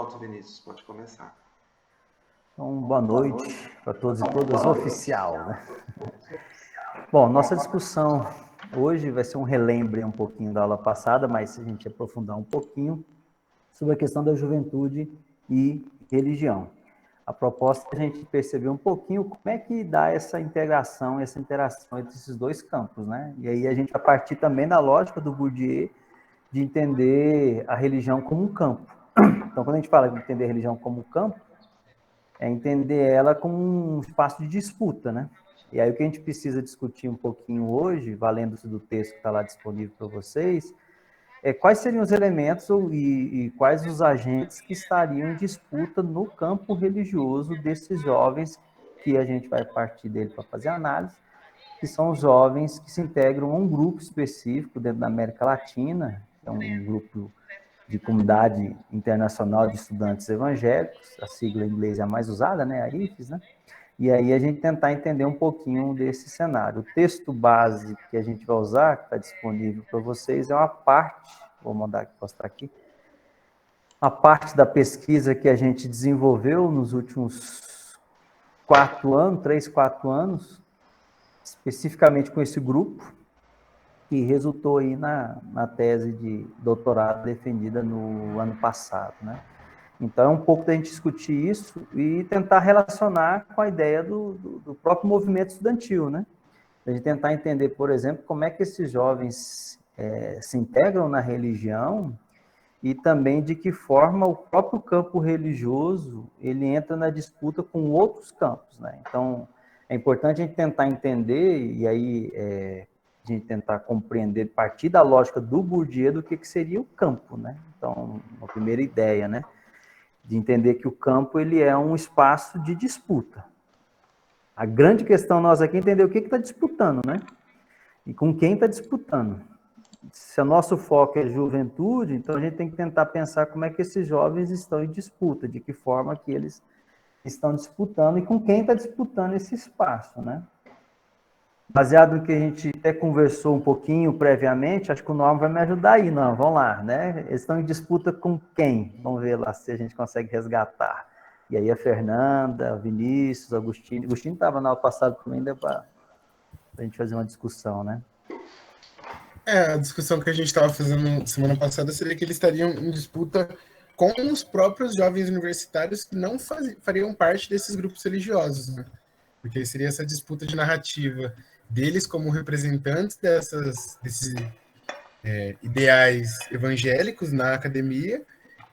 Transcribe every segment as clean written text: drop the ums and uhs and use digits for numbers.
Pronto, Vinícius, pode começar. Então, boa noite para todos e todas, oficial, né? Bom, nossa discussão hoje vai ser um relembre um pouquinho da aula passada, mas se a gente aprofundar um pouquinho sobre a questão da juventude e religião. A proposta é a gente perceber um pouquinho como é que dá essa integração, essa interação entre esses dois campos, né? E aí a gente vai partir também da lógica do Bourdieu de entender a religião como um campo. Então, quando a gente fala de entender a religião como um campo, é entender ela como um espaço de disputa, né? E aí o que a gente precisa discutir um pouquinho hoje, valendo-se do texto que está lá disponível para vocês, é quais seriam os elementos e quais os agentes que estariam em disputa no campo religioso desses jovens que a gente vai partir dele para fazer análise, que são os jovens que se integram a um grupo específico dentro da América Latina, que é um grupo de Comunidade Internacional de Estudantes Evangélicos, a sigla em inglês é a mais usada, né, a IFES, né? E aí a gente tentar entender um pouquinho desse cenário. O texto base que a gente vai usar, que está disponível para vocês, é uma parte, vou mandar aqui, postar aqui, a parte da pesquisa que a gente desenvolveu nos últimos 3, 4 anos, especificamente com esse grupo, que resultou aí na tese de doutorado defendida no ano passado, né? Então, é um pouco da gente discutir isso e tentar relacionar com a ideia do próprio movimento estudantil, né? A gente tentar entender, por exemplo, como é que esses jovens se integram na religião e também de que forma o próprio campo religioso ele entra na disputa com outros campos, né? Então, é importante a gente tentar entender e aí a gente tentar compreender, partir da lógica do Bourdieu, do que seria o campo, né? Então, uma primeira ideia, né? De entender que o campo ele é um espaço de disputa. A grande questão nossa aqui é entender o que está disputando, né? E com quem está disputando. Se o nosso foco é juventude, então a gente tem que tentar pensar como é que esses jovens estão em disputa, de que forma que eles estão disputando e com quem está disputando esse espaço, né? Baseado no que a gente até conversou um pouquinho previamente, acho que o Norma vai me ajudar aí, não? Vamos lá, né? Eles estão em disputa com quem? Vamos ver lá se a gente consegue resgatar. E aí a Fernanda, o Vinícius, o Agostinho. O Agostinho estava na aula passada também, deu para a gente fazer uma discussão, né? A discussão que a gente estava fazendo semana passada seria que eles estariam em disputa com os próprios jovens universitários que não fariam parte desses grupos religiosos, né? Porque seria essa disputa de narrativa deles como representantes desses ideais evangélicos na academia,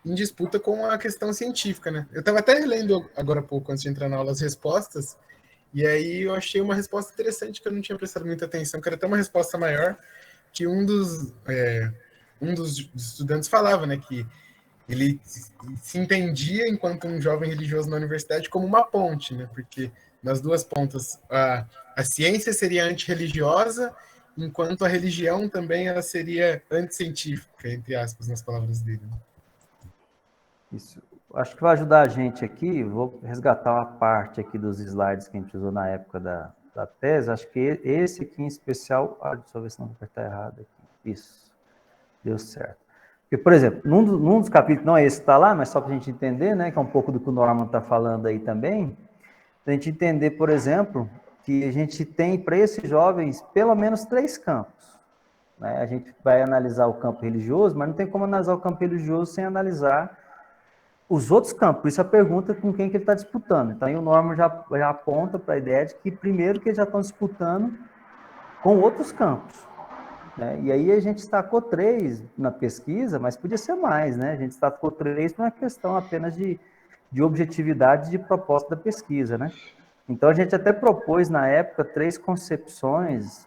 em disputa com a questão científica, né? Eu estava até lendo agora há pouco, antes de entrar na aula, as respostas, e aí eu achei uma resposta interessante que eu não tinha prestado muita atenção, que era até uma resposta maior, que um dos estudantes falava, né, que ele se entendia enquanto um jovem religioso na universidade como uma ponte, né, porque nas duas pontas a ciência seria antirreligiosa, enquanto a religião também ela seria anticientífica, entre aspas, nas palavras dele. Isso. Acho que vai ajudar a gente aqui, vou resgatar uma parte aqui dos slides que a gente usou na época da tese, acho que esse aqui em especial, deixa eu ver se não vou apertar errado aqui, isso, deu certo. Porque, por exemplo, num dos capítulos, não é esse que está lá, mas só para a gente entender, né, que é um pouco do que o Norman está falando aí também, a gente entender, por exemplo, que a gente tem para esses jovens pelo menos 3 campos. Né? A gente vai analisar o campo religioso, mas não tem como analisar o campo religioso sem analisar os outros campos. Por isso a pergunta com quem que ele está disputando. Então aí o Norman já aponta para a ideia de que primeiro que eles já estão disputando com outros campos. Né? E aí a gente destacou 3 na pesquisa, mas podia ser mais, né? A gente destacou 3 por uma questão apenas de objetividade de proposta da pesquisa, né? Então a gente até propôs na época 3 concepções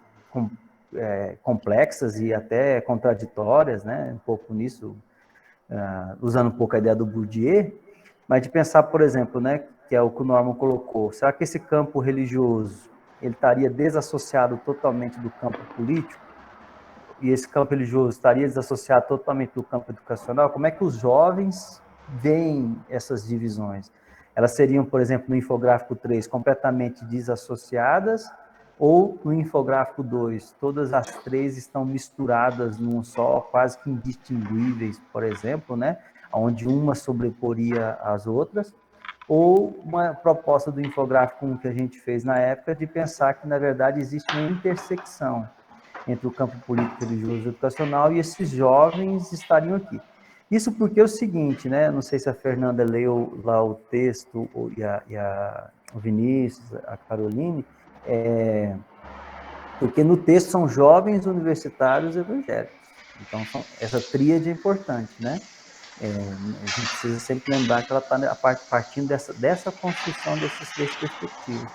complexas e até contraditórias, né? Um pouco nisso, usando um pouco a ideia do Bourdieu, mas de pensar, por exemplo, né, que é o que o Norman colocou, será que esse campo religioso ele estaria desassociado totalmente do campo político? E esse campo religioso estaria desassociado totalmente do campo educacional? Como é que os jovens veem essas divisões? Elas seriam, por exemplo, no infográfico 3, completamente desassociadas, Ou no infográfico 2, todas as três estão misturadas num só, quase que indistinguíveis, por exemplo, né? Onde uma sobreporia as outras, ou uma proposta do infográfico 1 que a gente fez na época de pensar que, na verdade, existe uma intersecção entre o campo político, religioso e educacional, e esses jovens estariam aqui. Isso porque é o seguinte, né? Não sei se a Fernanda leu lá o texto, o Vinícius, a Caroline, porque no texto são jovens universitários evangélicos. Então, essa tríade é importante, né? A gente precisa sempre lembrar que ela está partindo dessa construção dessas três perspectivas.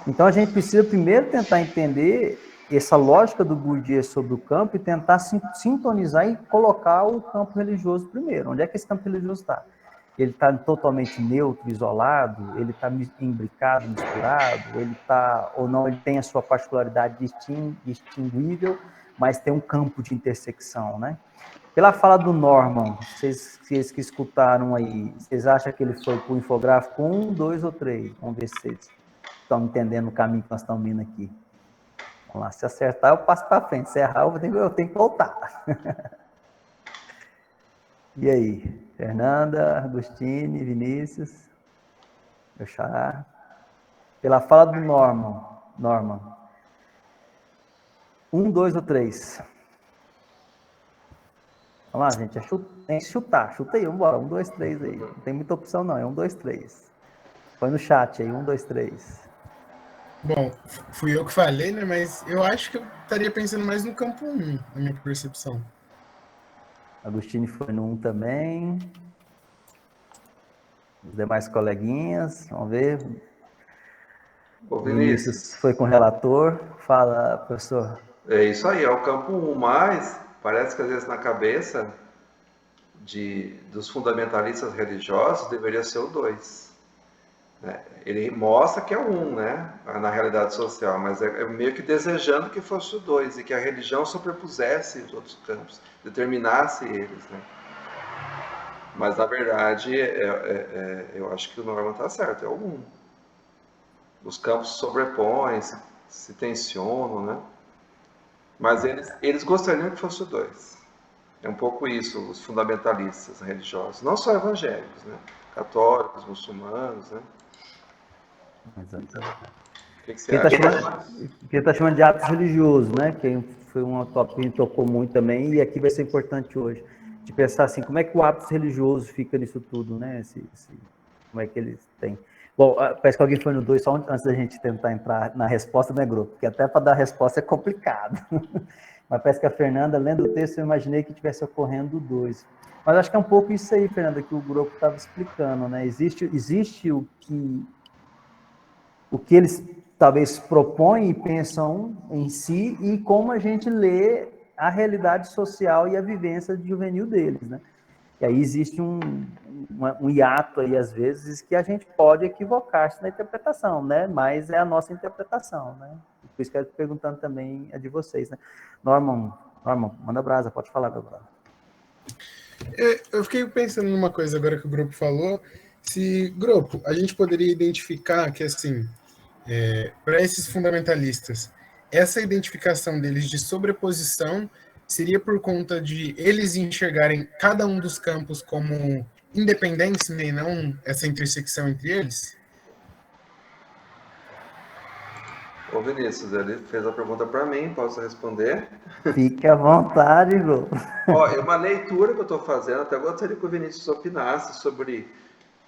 Então, a gente precisa primeiro tentar entender essa lógica do Bourdieu sobre o campo e tentar sintonizar e colocar o campo religioso primeiro. Onde é que esse campo religioso está? Ele está totalmente neutro, isolado? Ele está imbricado, misturado? Ele está, ou não, ele tem a sua particularidade distinguível, mas tem um campo de intersecção, né? Pela fala do Norman, vocês que escutaram aí, vocês acham que ele foi para o infográfico 1, 2 ou 3? Vamos ver se vocês estão entendendo o caminho que nós estamos indo aqui. Vamos lá, se acertar, eu passo para frente. Se errar, eu tenho que voltar. E aí? Fernanda, Agostini, Vinícius, meu xará. Pela fala do Norman. 1, 2 ou 3? Vamos lá, gente. Tem que chutar. Chuta aí, vamos embora. 1, 2, 3 aí. Não tem muita opção, não. É 1, 2, 3. Põe no chat aí. 1, 2, 3. Bom, fui eu que falei, né? Mas eu acho que eu estaria pensando mais no campo 1, na minha percepção. Agostini foi no 1 também. Os demais coleguinhas, vamos ver. Ô, Vinícius foi com o relator. Fala, professor. É isso aí, é o campo 1, mas parece que às vezes na cabeça dos fundamentalistas religiosos deveria ser o 2. Né? Ele mostra que é o 1, né? Na realidade social, mas é meio que desejando que fosse o 2 e que a religião sobrepusesse os outros campos, determinasse eles. Né? Mas na verdade, eu acho que o Norman está certo, é o 1. Os campos sobrepõem, se tensionam, né? Mas eles gostariam que fosse o 2. É um pouco isso, os fundamentalistas religiosos, não só evangélicos, né? Católicos, muçulmanos, né? Exatamente. O que você acha? Que está chamando de atos religiosos, né? Que foi um tópico que a gente tocou muito também, e aqui vai ser importante hoje, de pensar assim, como é que o ato religioso fica nisso tudo, né? Como é que eles têm. Bom, parece que alguém foi no 2, só antes da gente tentar entrar na resposta, né, grupo? Porque até para dar a resposta é complicado. Mas parece que a Fernanda, lendo o texto, eu imaginei que tivesse ocorrendo o 2. Mas acho que é um pouco isso aí, Fernanda, que o grupo estava explicando, né? Existe o que eles talvez propõem e pensam em si e como a gente lê a realidade social e a vivência juvenil deles, né? E aí existe um hiato aí, às vezes, que a gente pode equivocar-se na interpretação, né? Mas é a nossa interpretação, né? Por isso que eu estou perguntando também a de vocês, né? Norman, manda brasa, pode falar, meu brother. Eu fiquei pensando numa coisa agora que o grupo falou. Se, grupo, a gente poderia identificar que, assim, para esses fundamentalistas, essa identificação deles de sobreposição seria por conta de eles enxergarem cada um dos campos como independentes, né, e não essa intersecção entre eles? Ô Vinícius, ele fez a pergunta para mim, posso responder? Fique à vontade, Gu. Ó, é uma leitura que eu estou fazendo, até gostaria que o Vinícius opinasse sobre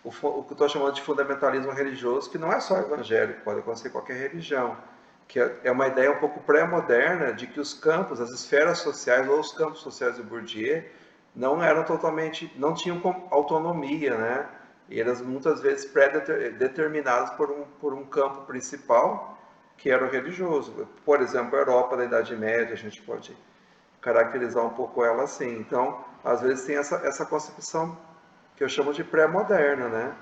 o que eu estou chamando de fundamentalismo religioso, que não é só evangélico, pode acontecer em qualquer religião, que é uma ideia um pouco pré-moderna de que os campos, as esferas sociais ou os campos sociais de Bourdieu não eram totalmente, não tinham autonomia, né? E elas muitas vezes pré-determinadas por um campo principal, que era o religioso. Por exemplo, a Europa da Idade Média, a gente pode caracterizar um pouco ela assim. Então, às vezes tem essa concepção que eu chamo de pré-moderna, né?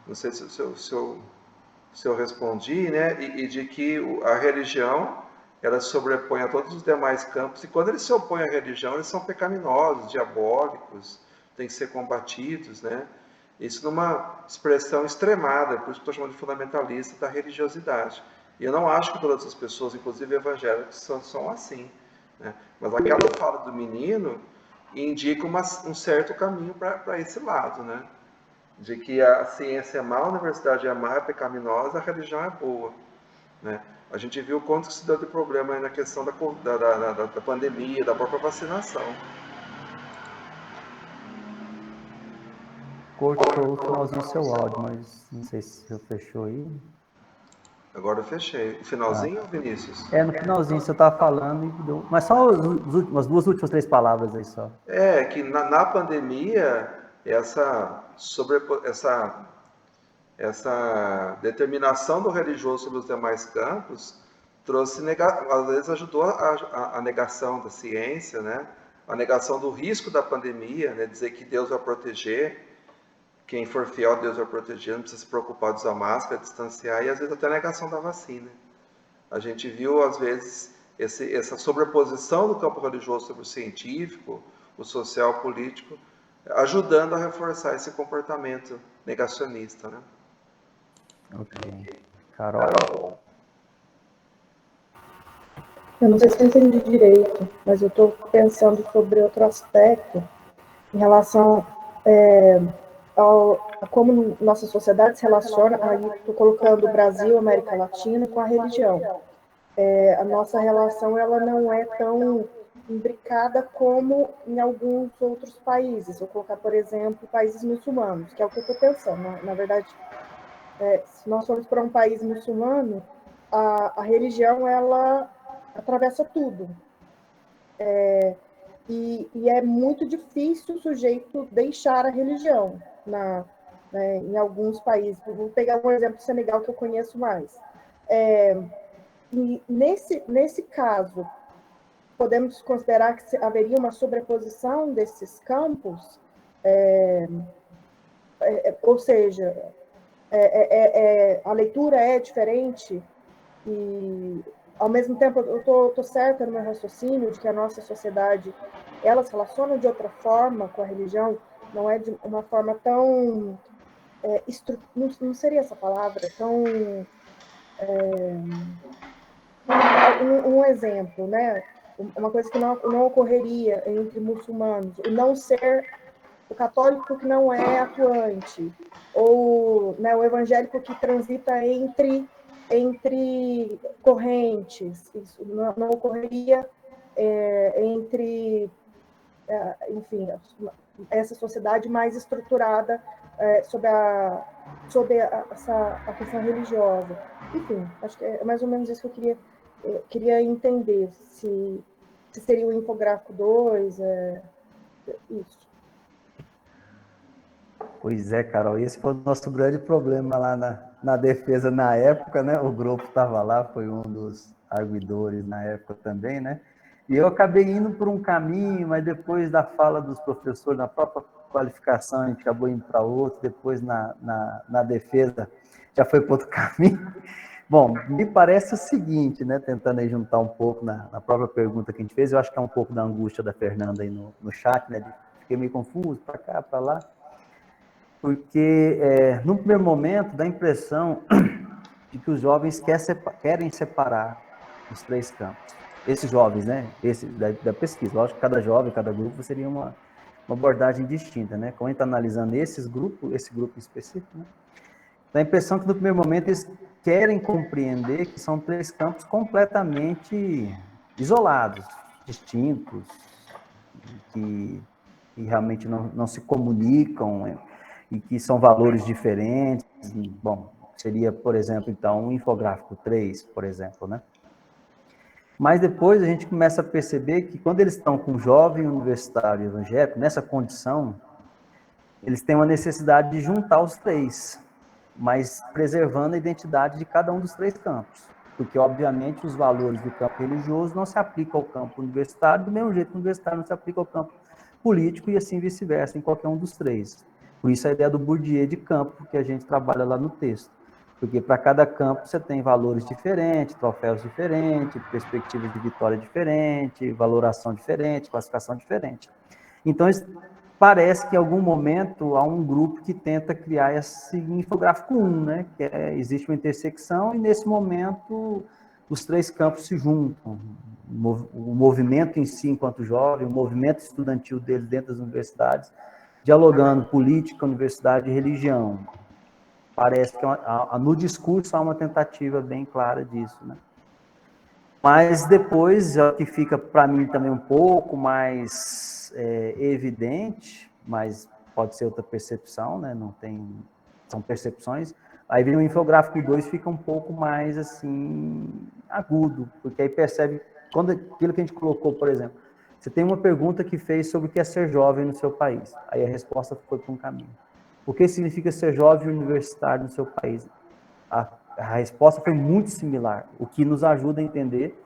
Não sei se eu respondi, né? E de que a religião ela se sobrepõe a todos os demais campos, e quando eles se opõem à religião, eles são pecaminosos, diabólicos, têm que ser combatidos, né? Isso numa expressão extremada, por isso que estou chamando de fundamentalista da religiosidade. E eu não acho que todas as pessoas, inclusive evangélicas, são assim, né? Mas aquela fala do menino indica um certo caminho para esse lado, né? De que a ciência é má, a universidade é má, é pecaminosa, a religião é boa, né? A gente viu quanto que se deu de problema aí na questão da pandemia, da própria vacinação. Cortou o finalzinho do seu áudio, mas não sei se você fechou aí. Agora eu fechei. O finalzinho, Vinícius? No finalzinho você estava falando e deu... Mas só as duas últimas 3 palavras aí só. Que na pandemia, essa determinação do religioso sobre os demais campos trouxe, às vezes ajudou a negação da ciência, né? A negação do risco da pandemia, né? Dizer que Deus vai proteger, quem for fiel, Deus vai proteger, não precisa se preocupar de usar máscara, distanciar, e às vezes até a negação da vacina. A gente viu, às vezes, essa sobreposição do campo religioso sobre o científico, o social, o político, ajudando a reforçar esse comportamento negacionista, né? Ok. Carol? Eu não sei se eu entendi direito, mas eu estou pensando sobre outro aspecto em relação a como nossa sociedade se relaciona, aí estou colocando o Brasil, América Latina, com a religião. A nossa relação ela não é tão imbricada como em alguns outros países. Vou colocar, por exemplo, países muçulmanos, que é o que eu estou pensando. Na verdade, se nós formos para um país muçulmano, a religião ela atravessa tudo. E é muito difícil o sujeito deixar a religião em alguns países. Vou pegar um exemplo do Senegal, que eu conheço mais. E nesse caso, podemos considerar que haveria uma sobreposição desses campos, ou seja, a leitura é diferente e, ao mesmo tempo, eu estou certa no meu raciocínio de que a nossa sociedade ela se relaciona de outra forma com a religião, não é de uma forma tão... não seria essa palavra, tão... Um exemplo, né? Uma coisa que não ocorreria entre muçulmanos, o não ser o católico que não é atuante, ou, né, o evangélico que transita entre correntes. Isso não ocorreria entre, enfim, essa sociedade mais estruturada sobre a questão religiosa. Enfim, acho que é mais ou menos isso que eu queria entender, se seria o infográfico 2, isso. Pois é, Carol, esse foi o nosso grande problema lá na defesa na época, né? O grupo estava lá, foi um dos arguidores na época também, né? E eu acabei indo por um caminho, mas depois da fala dos professores, na própria qualificação, a gente acabou indo para outro, depois na defesa já foi para outro caminho. Bom, me parece o seguinte, né? Tentando aí juntar um pouco na própria pergunta que a gente fez, eu acho que é um pouco da angústia da Fernanda aí no chat, né? Fiquei meio confuso, para cá, para lá. Porque, no primeiro momento, dá a impressão de que os jovens querem separar os 3 campos. Esses jovens, né? Da pesquisa. Lógico que cada jovem, cada grupo seria uma abordagem distinta, né? Como a gente está analisando esse grupo específico, né? Dá a impressão que, no primeiro momento, eles querem compreender que são 3 campos completamente isolados, distintos, que realmente não se comunicam, e que são valores diferentes. Bom, seria, por exemplo, então, um infográfico 3, por exemplo, né? Mas depois a gente começa a perceber que quando eles estão com um jovem universitário evangélico, nessa condição, eles têm uma necessidade de juntar os 3, mas preservando a identidade de cada um dos 3 campos. Porque, obviamente, os valores do campo religioso não se aplicam ao campo universitário, do mesmo jeito que o universitário não se aplica ao campo político e assim vice-versa, em qualquer um dos 3. Por isso a ideia do Bourdieu de campo, que a gente trabalha lá no texto. Porque para cada campo você tem valores diferentes, troféus diferentes, perspectivas de vitória diferentes, valoração diferente, classificação diferente. Então, parece que em algum momento há um grupo que tenta criar esse infográfico 1, né? Existe uma intersecção e nesse momento os três campos se juntam. O movimento em si, enquanto jovem, o movimento estudantil dele dentro das universidades, dialogando política, universidade e religião. Parece que no discurso há uma tentativa bem clara disso, né? Mas depois, é o que fica para mim também um pouco mais evidente, mas pode ser outra percepção, né? Não tem, são percepções. Aí vem o infográfico 2, fica um pouco mais assim agudo, porque aí percebe quando aquilo que a gente colocou, por exemplo, você tem uma pergunta que fez sobre o que é ser jovem no seu país. Aí a resposta foi para um caminho. O que significa ser jovem universitário no seu país? A resposta foi muito similar, o que nos ajuda a entender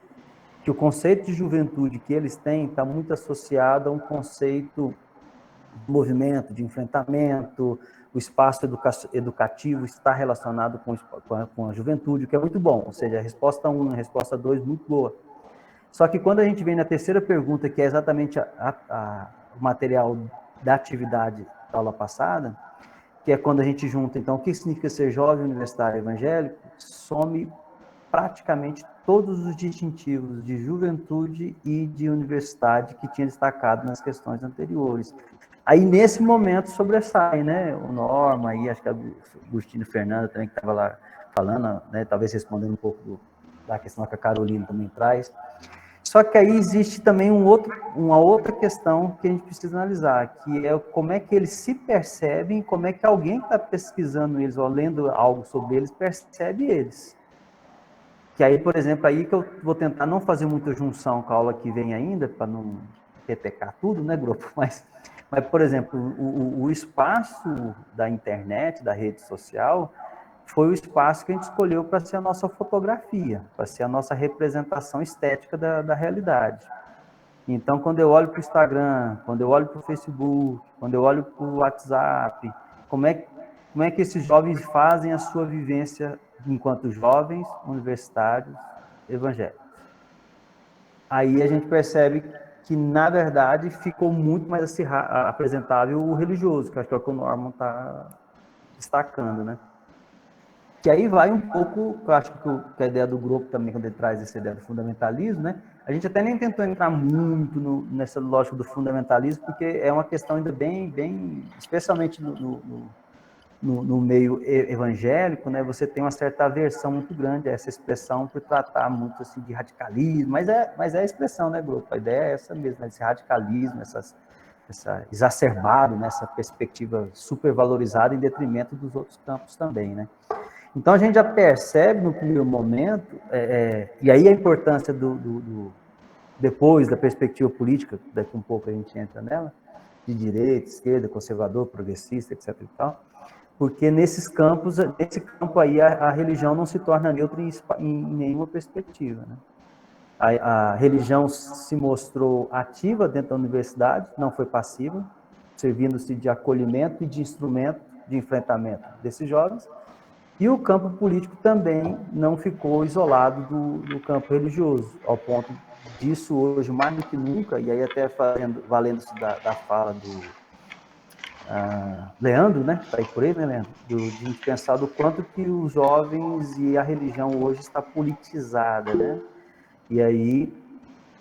que o conceito de juventude que eles têm está muito associado a um conceito de movimento, de enfrentamento, o espaço educativo está relacionado com a juventude, o que é muito bom, ou seja, a resposta 1, a resposta 2, muito boa. Só que quando a gente vem na terceira pergunta, que é exatamente o material da atividade da aula passada, que é quando a gente junta, então, o que significa ser jovem universitário evangélico, some praticamente todos os distintivos de juventude e de universidade que tinha destacado nas questões anteriores. Aí, nesse momento, sobressai, né, o Norma, aí acho que a Agostinho Fernanda também, que estava lá falando, né, talvez respondendo um pouco da questão que a Carolina também traz. Só que aí existe também uma outra questão que a gente precisa analisar, que é como é que eles se percebem, como é que alguém que está pesquisando eles ou lendo algo sobre eles percebe eles. Que aí, por exemplo, aí que eu vou tentar não fazer muita junção com a aula que vem ainda, para não repecar tudo, né, grupo? Mas por exemplo, o espaço da internet, da rede social, foi o espaço que a gente escolheu para ser a nossa fotografia, para ser a nossa representação estética da realidade. Então, quando eu olho para o Instagram, quando eu olho para o Facebook, quando eu olho para o WhatsApp, como é que esses jovens fazem a sua vivência enquanto jovens universitários evangélicos? Aí a gente percebe que, na verdade, ficou muito mais apresentável o religioso, que acho que é o que o Norman está destacando, né? Que aí vai um pouco, eu acho que a ideia do grupo também, quando ele traz essa ideia do fundamentalismo, né? A gente até nem tentou entrar muito nessa lógica do fundamentalismo, porque é uma questão ainda bem especialmente no meio evangélico, né? Você tem uma certa aversão muito grande a essa expressão por tratar muito assim de radicalismo, mas é a expressão, né, grupo? A ideia é essa mesmo, esse radicalismo, essa exacerbado, né? Essa perspectiva supervalorizada em detrimento dos outros campos também, né? Então, a gente já percebe no primeiro momento, e aí a importância depois da perspectiva política, daqui um pouco a gente entra nela, de direita, esquerda, conservador, progressista, etc. e tal, porque nesse campo aí a religião não se torna neutra em nenhuma perspectiva, né? A religião se mostrou ativa dentro da universidade, não foi passiva, servindo-se de acolhimento e de instrumento de enfrentamento desses jovens. E o campo político também não ficou isolado do campo religioso, ao ponto disso hoje, mais do que nunca, e aí até valendo-se da fala do Leandro, né? Está aí por aí, né, Leandro? De a gente pensar do quanto que os jovens e a religião hoje está politizada, né? E aí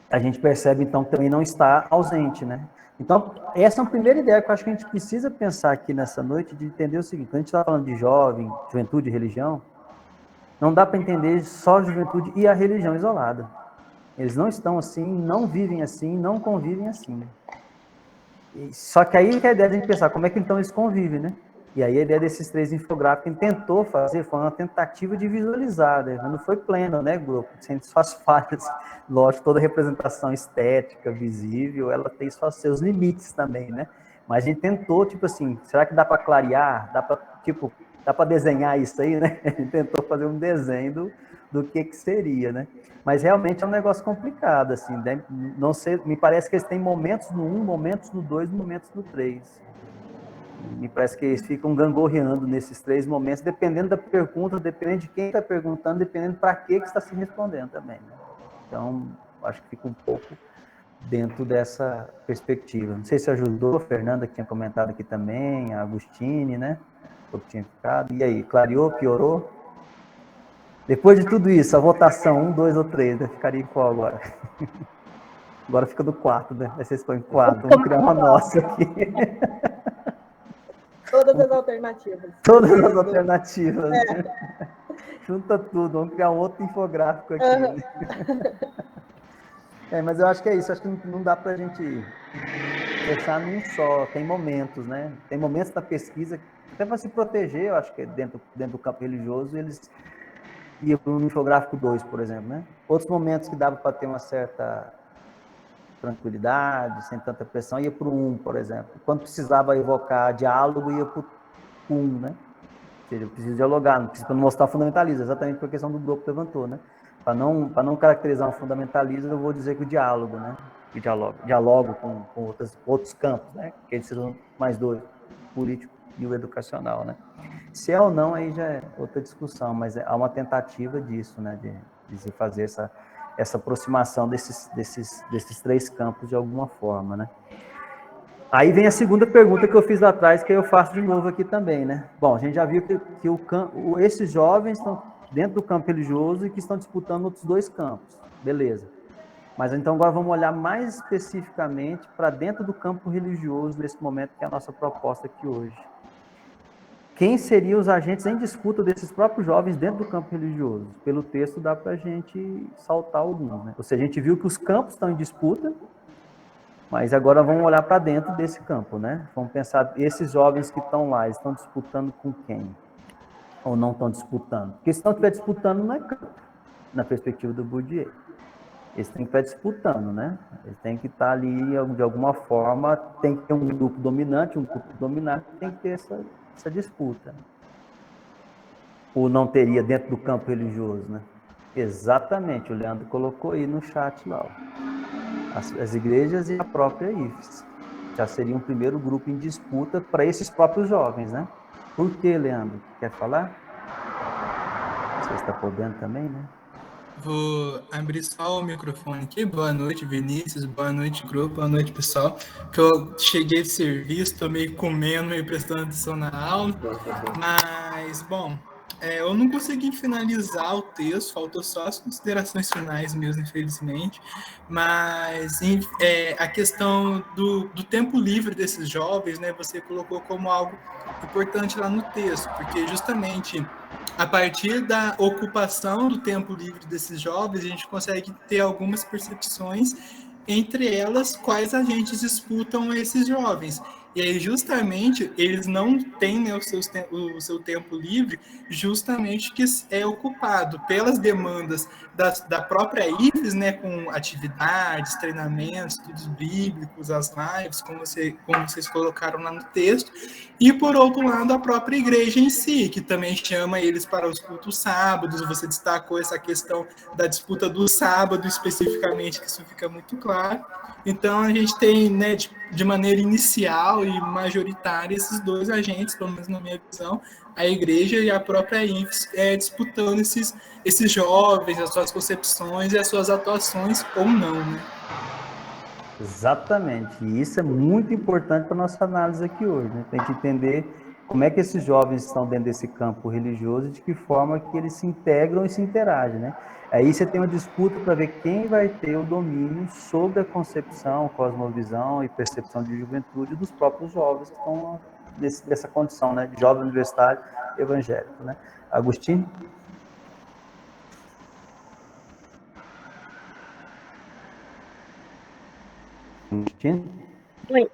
a gente percebe, então, que também não está ausente, né? Então, essa é a primeira ideia que eu acho que a gente precisa pensar aqui nessa noite, de entender o seguinte: quando a gente está falando de jovem, juventude e religião, não dá para entender só a juventude e a religião isolada. Eles não estão assim, não vivem assim, não convivem assim. Só que aí que a ideia de a gente pensar como é que então eles convivem, né? E aí a ideia desses três infográficos que a gente tentou fazer foi uma tentativa de visualizar, né? Não foi plena, né, grupo? Sem suas falhas. Lógico, toda representação estética, visível, ela tem seus limites também, né? Mas a gente tentou, tipo assim, será que dá para clarear? Dá para desenhar isso aí, né? A gente tentou fazer um desenho do que seria, né? Mas realmente é um negócio complicado, assim, né? Não sei, me parece que eles têm momentos no 1, momentos no 2, momentos no 3. Me parece que eles ficam gangorreando nesses 3 momentos, dependendo da pergunta, dependendo de quem está perguntando, dependendo para que está se respondendo também, né? Então, acho que fica um pouco dentro dessa perspectiva. Não sei se ajudou, a Fernanda que tinha comentado aqui também, a Agustine, né? O que tinha ficado. E aí, clareou, piorou? Depois de tudo isso, a votação, 1, 2 ou 3, né? Ficaria em qual agora? Agora fica do 4, né? Aí vocês põem 4, vamos criar uma nossa aqui. Todas as alternativas. Todas as alternativas. Junta tudo, vamos criar um outro infográfico aqui. Mas eu acho que é isso, acho que não dá para a gente fechar num só, tem momentos, né? Tem momentos da pesquisa, até para se proteger, eu acho que dentro do campo religioso, eles iam para um infográfico 2, por exemplo, né? Outros momentos que dava para ter uma certa tranquilidade, sem tanta pressão, ia para o 1, por exemplo. Quando precisava evocar diálogo, ia para o 1, né? Ou seja, eu preciso dialogar, não preciso mostrar fundamentalismo, exatamente por questão do grupo que levantou, né? Para não caracterizar um fundamentalismo, eu vou dizer que o diálogo, né? O diálogo com outros campos, né? Que eles são mais dois, o político e o educacional, né? Se é ou não, aí já é outra discussão, mas há uma tentativa disso, né? De se fazer essa aproximação desses três campos de alguma forma, né? Aí vem a segunda pergunta que eu fiz lá atrás, que eu faço de novo aqui também, né? Bom, a gente já viu que esses jovens estão dentro do campo religioso e que estão disputando outros dois campos, beleza. Mas então agora vamos olhar mais especificamente para dentro do campo religioso nesse momento, que é a nossa proposta aqui hoje. Quem seriam os agentes em disputa desses próprios jovens dentro do campo religioso? Pelo texto dá para a gente saltar alguns, né? Ou seja, a gente viu que os campos estão em disputa, mas agora vamos olhar para dentro desse campo, né? Vamos pensar, esses jovens que estão lá, estão disputando com quem? Ou não estão disputando? Porque se não estiver disputando, não é campo, na perspectiva do Bourdieu. Eles têm que estar disputando, né? Eles têm que estar ali, de alguma forma, tem que ter um grupo dominante, tem que ter essa disputa. Ou não teria dentro do campo religioso, né? Exatamente, o Leandro colocou aí no chat lá. As igrejas e a própria IFES. Já seria um primeiro grupo em disputa para esses próprios jovens, né? Por que, Leandro? Quer falar? Você está podendo também, né? Vou abrir só o microfone aqui. Boa noite, Vinícius. Boa noite, grupo. Boa noite, pessoal. Que eu cheguei de serviço, estou meio comendo, meio prestando atenção na aula. Mas, bom, eu não consegui finalizar o texto, faltou só as considerações finais mesmo, infelizmente. Mas a questão do tempo livre desses jovens, né, você colocou como algo importante lá no texto, porque justamente a partir da ocupação do tempo livre desses jovens, a gente consegue ter algumas percepções, entre elas, quais agentes disputam esses jovens. E aí, justamente, eles não têm, né, o seu tempo livre, justamente que é ocupado pelas demandas da própria IFES, né, com atividades, treinamentos, estudos bíblicos, as lives, como vocês colocaram lá no texto, e, por outro lado, a própria igreja em si, que também chama eles para os cultos sábados. Você destacou essa questão da disputa do sábado, especificamente, que isso fica muito claro. Então, a gente tem, né, de maneira inicial e majoritária, esses dois agentes, pelo menos na minha visão, a igreja e a própria IFES, disputando esses jovens, as suas concepções e as suas atuações, ou não, né? Exatamente, e isso é muito importante para a nossa análise aqui hoje, né? Tem que entender como é que esses jovens estão dentro desse campo religioso e de que forma que eles se integram e se interagem, né? Aí você tem uma disputa para ver quem vai ter o domínio sobre a concepção, cosmovisão e percepção de juventude dos próprios jovens que estão nessa condição, né, de jovem universitário evangélico, né? Agostinho? Oi.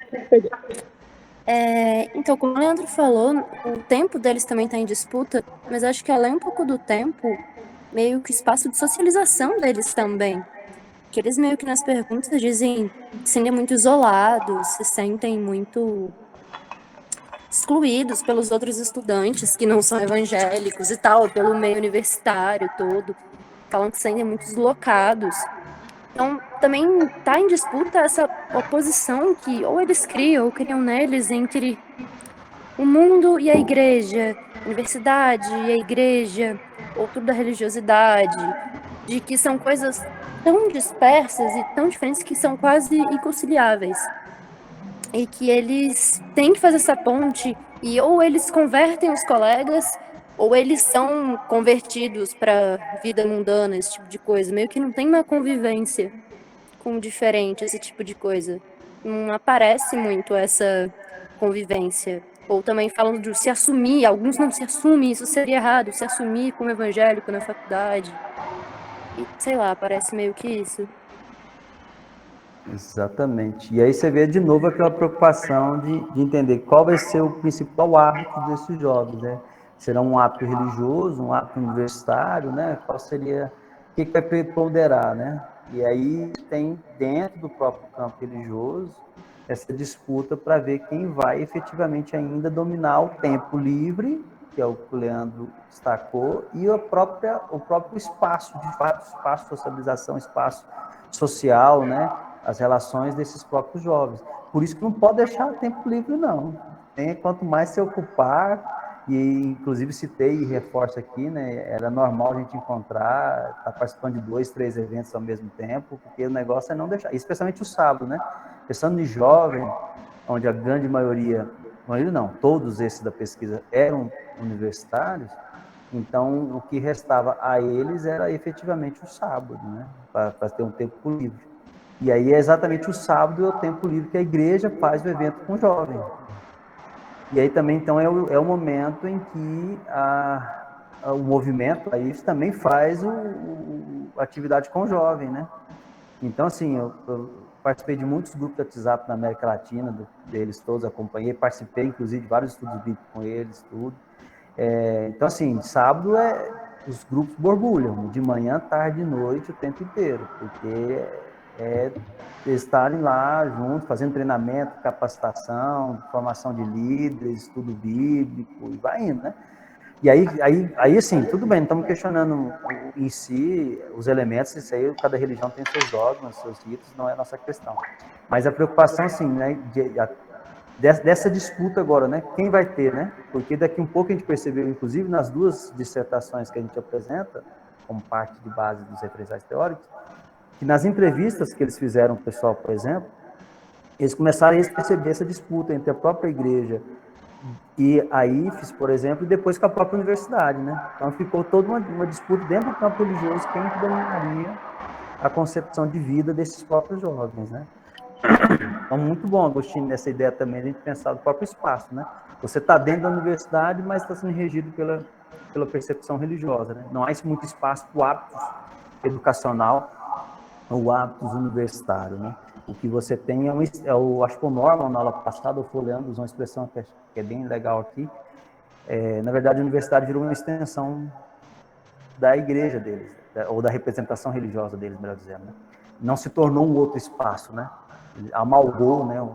Então, como o Leandro falou, o tempo deles também está em disputa, mas acho que além um pouco do tempo, meio que o espaço de socialização deles também. Que eles meio que nas perguntas dizem se sentem muito isolados, se sentem muito excluídos pelos outros estudantes que não são evangélicos e tal, pelo meio universitário todo. Falam que se sentem muito deslocados. Então, também está em disputa essa oposição que ou eles criam ou criam neles entre o mundo e a igreja, a universidade e a igreja, ou tudo da religiosidade, de que são coisas tão dispersas e tão diferentes que são quase inconciliáveis. E que eles têm que fazer essa ponte, e ou eles convertem os colegas, ou eles são convertidos para vida mundana, esse tipo de coisa. Meio que não tem uma convivência com o diferente, esse tipo de coisa. Não aparece muito essa convivência. Ou também falam de se assumir, alguns não se assumem, isso seria errado, se assumir como evangélico na faculdade. E sei lá, parece meio que isso. Exatamente. E aí você vê de novo aquela preocupação de entender qual vai ser o principal hábito desses jovens, né? Será um hábito religioso, um hábito universitário, né? Qual seria, o que vai preponderar, né? E aí tem dentro do próprio campo religioso essa disputa para ver quem vai efetivamente ainda dominar o tempo livre, que é o que o Leandro destacou, e o próprio espaço, de fato, espaço de socialização, espaço social, né? As relações desses próprios jovens. Por isso que não pode deixar o tempo livre, não. Quanto mais se ocupar, e inclusive citei e reforço aqui, né? Era normal a gente encontrar, estar participando de 2, 3 eventos ao mesmo tempo, porque o negócio é não deixar, especialmente o sábado, né? Pensando em jovem, onde a grande maioria não, todos esses da pesquisa eram universitários, então o que restava a eles era efetivamente o sábado, né? Para ter um tempo livre. E aí é exatamente o sábado é o tempo livre que a igreja faz o evento com o jovem. E aí também, então, é o momento em que o movimento, aí também faz a atividade com o jovem, né? Então, assim, eu participei de muitos grupos de WhatsApp na América Latina, deles todos, acompanhei, participei, inclusive, de vários estudos bíblicos com eles, tudo. Então, assim, sábado os grupos borbulham, de manhã, tarde e noite, o tempo inteiro, porque estarem lá juntos, fazendo treinamento, capacitação, formação de líderes, estudo bíblico, e vai indo, né? E aí assim, tudo bem, não estamos questionando em si os elementos, isso aí, cada religião tem seus dogmas, seus ritos, não é a nossa questão. Mas a preocupação, assim, né, dessa disputa agora, né, quem vai ter, né? Porque daqui um pouco a gente percebeu, inclusive nas 2 dissertações que a gente apresenta, como parte de base dos referenciais teóricos, que nas entrevistas que eles fizeram com o pessoal, por exemplo, eles começaram a perceber essa disputa entre a própria igreja e a IFES, por exemplo, e depois com a própria universidade, né? Então ficou toda uma disputa dentro do campo religioso, quem que dominaria a concepção de vida desses próprios jovens, né? Então, muito bom, Agostinho, nessa ideia também, a gente pensar no próprio espaço, né? Você está dentro da universidade, mas está sendo regido pela percepção religiosa, né? Não há muito espaço para o hábito educacional ou hábitos universitários, né? O que você tem acho que o Norman, na aula passada, o Leandro usou uma expressão que é bem legal aqui. Na verdade, a universidade virou uma extensão da igreja deles, ou da representação religiosa deles, melhor dizendo, né? Não se tornou um outro espaço, né? Amalgou, né?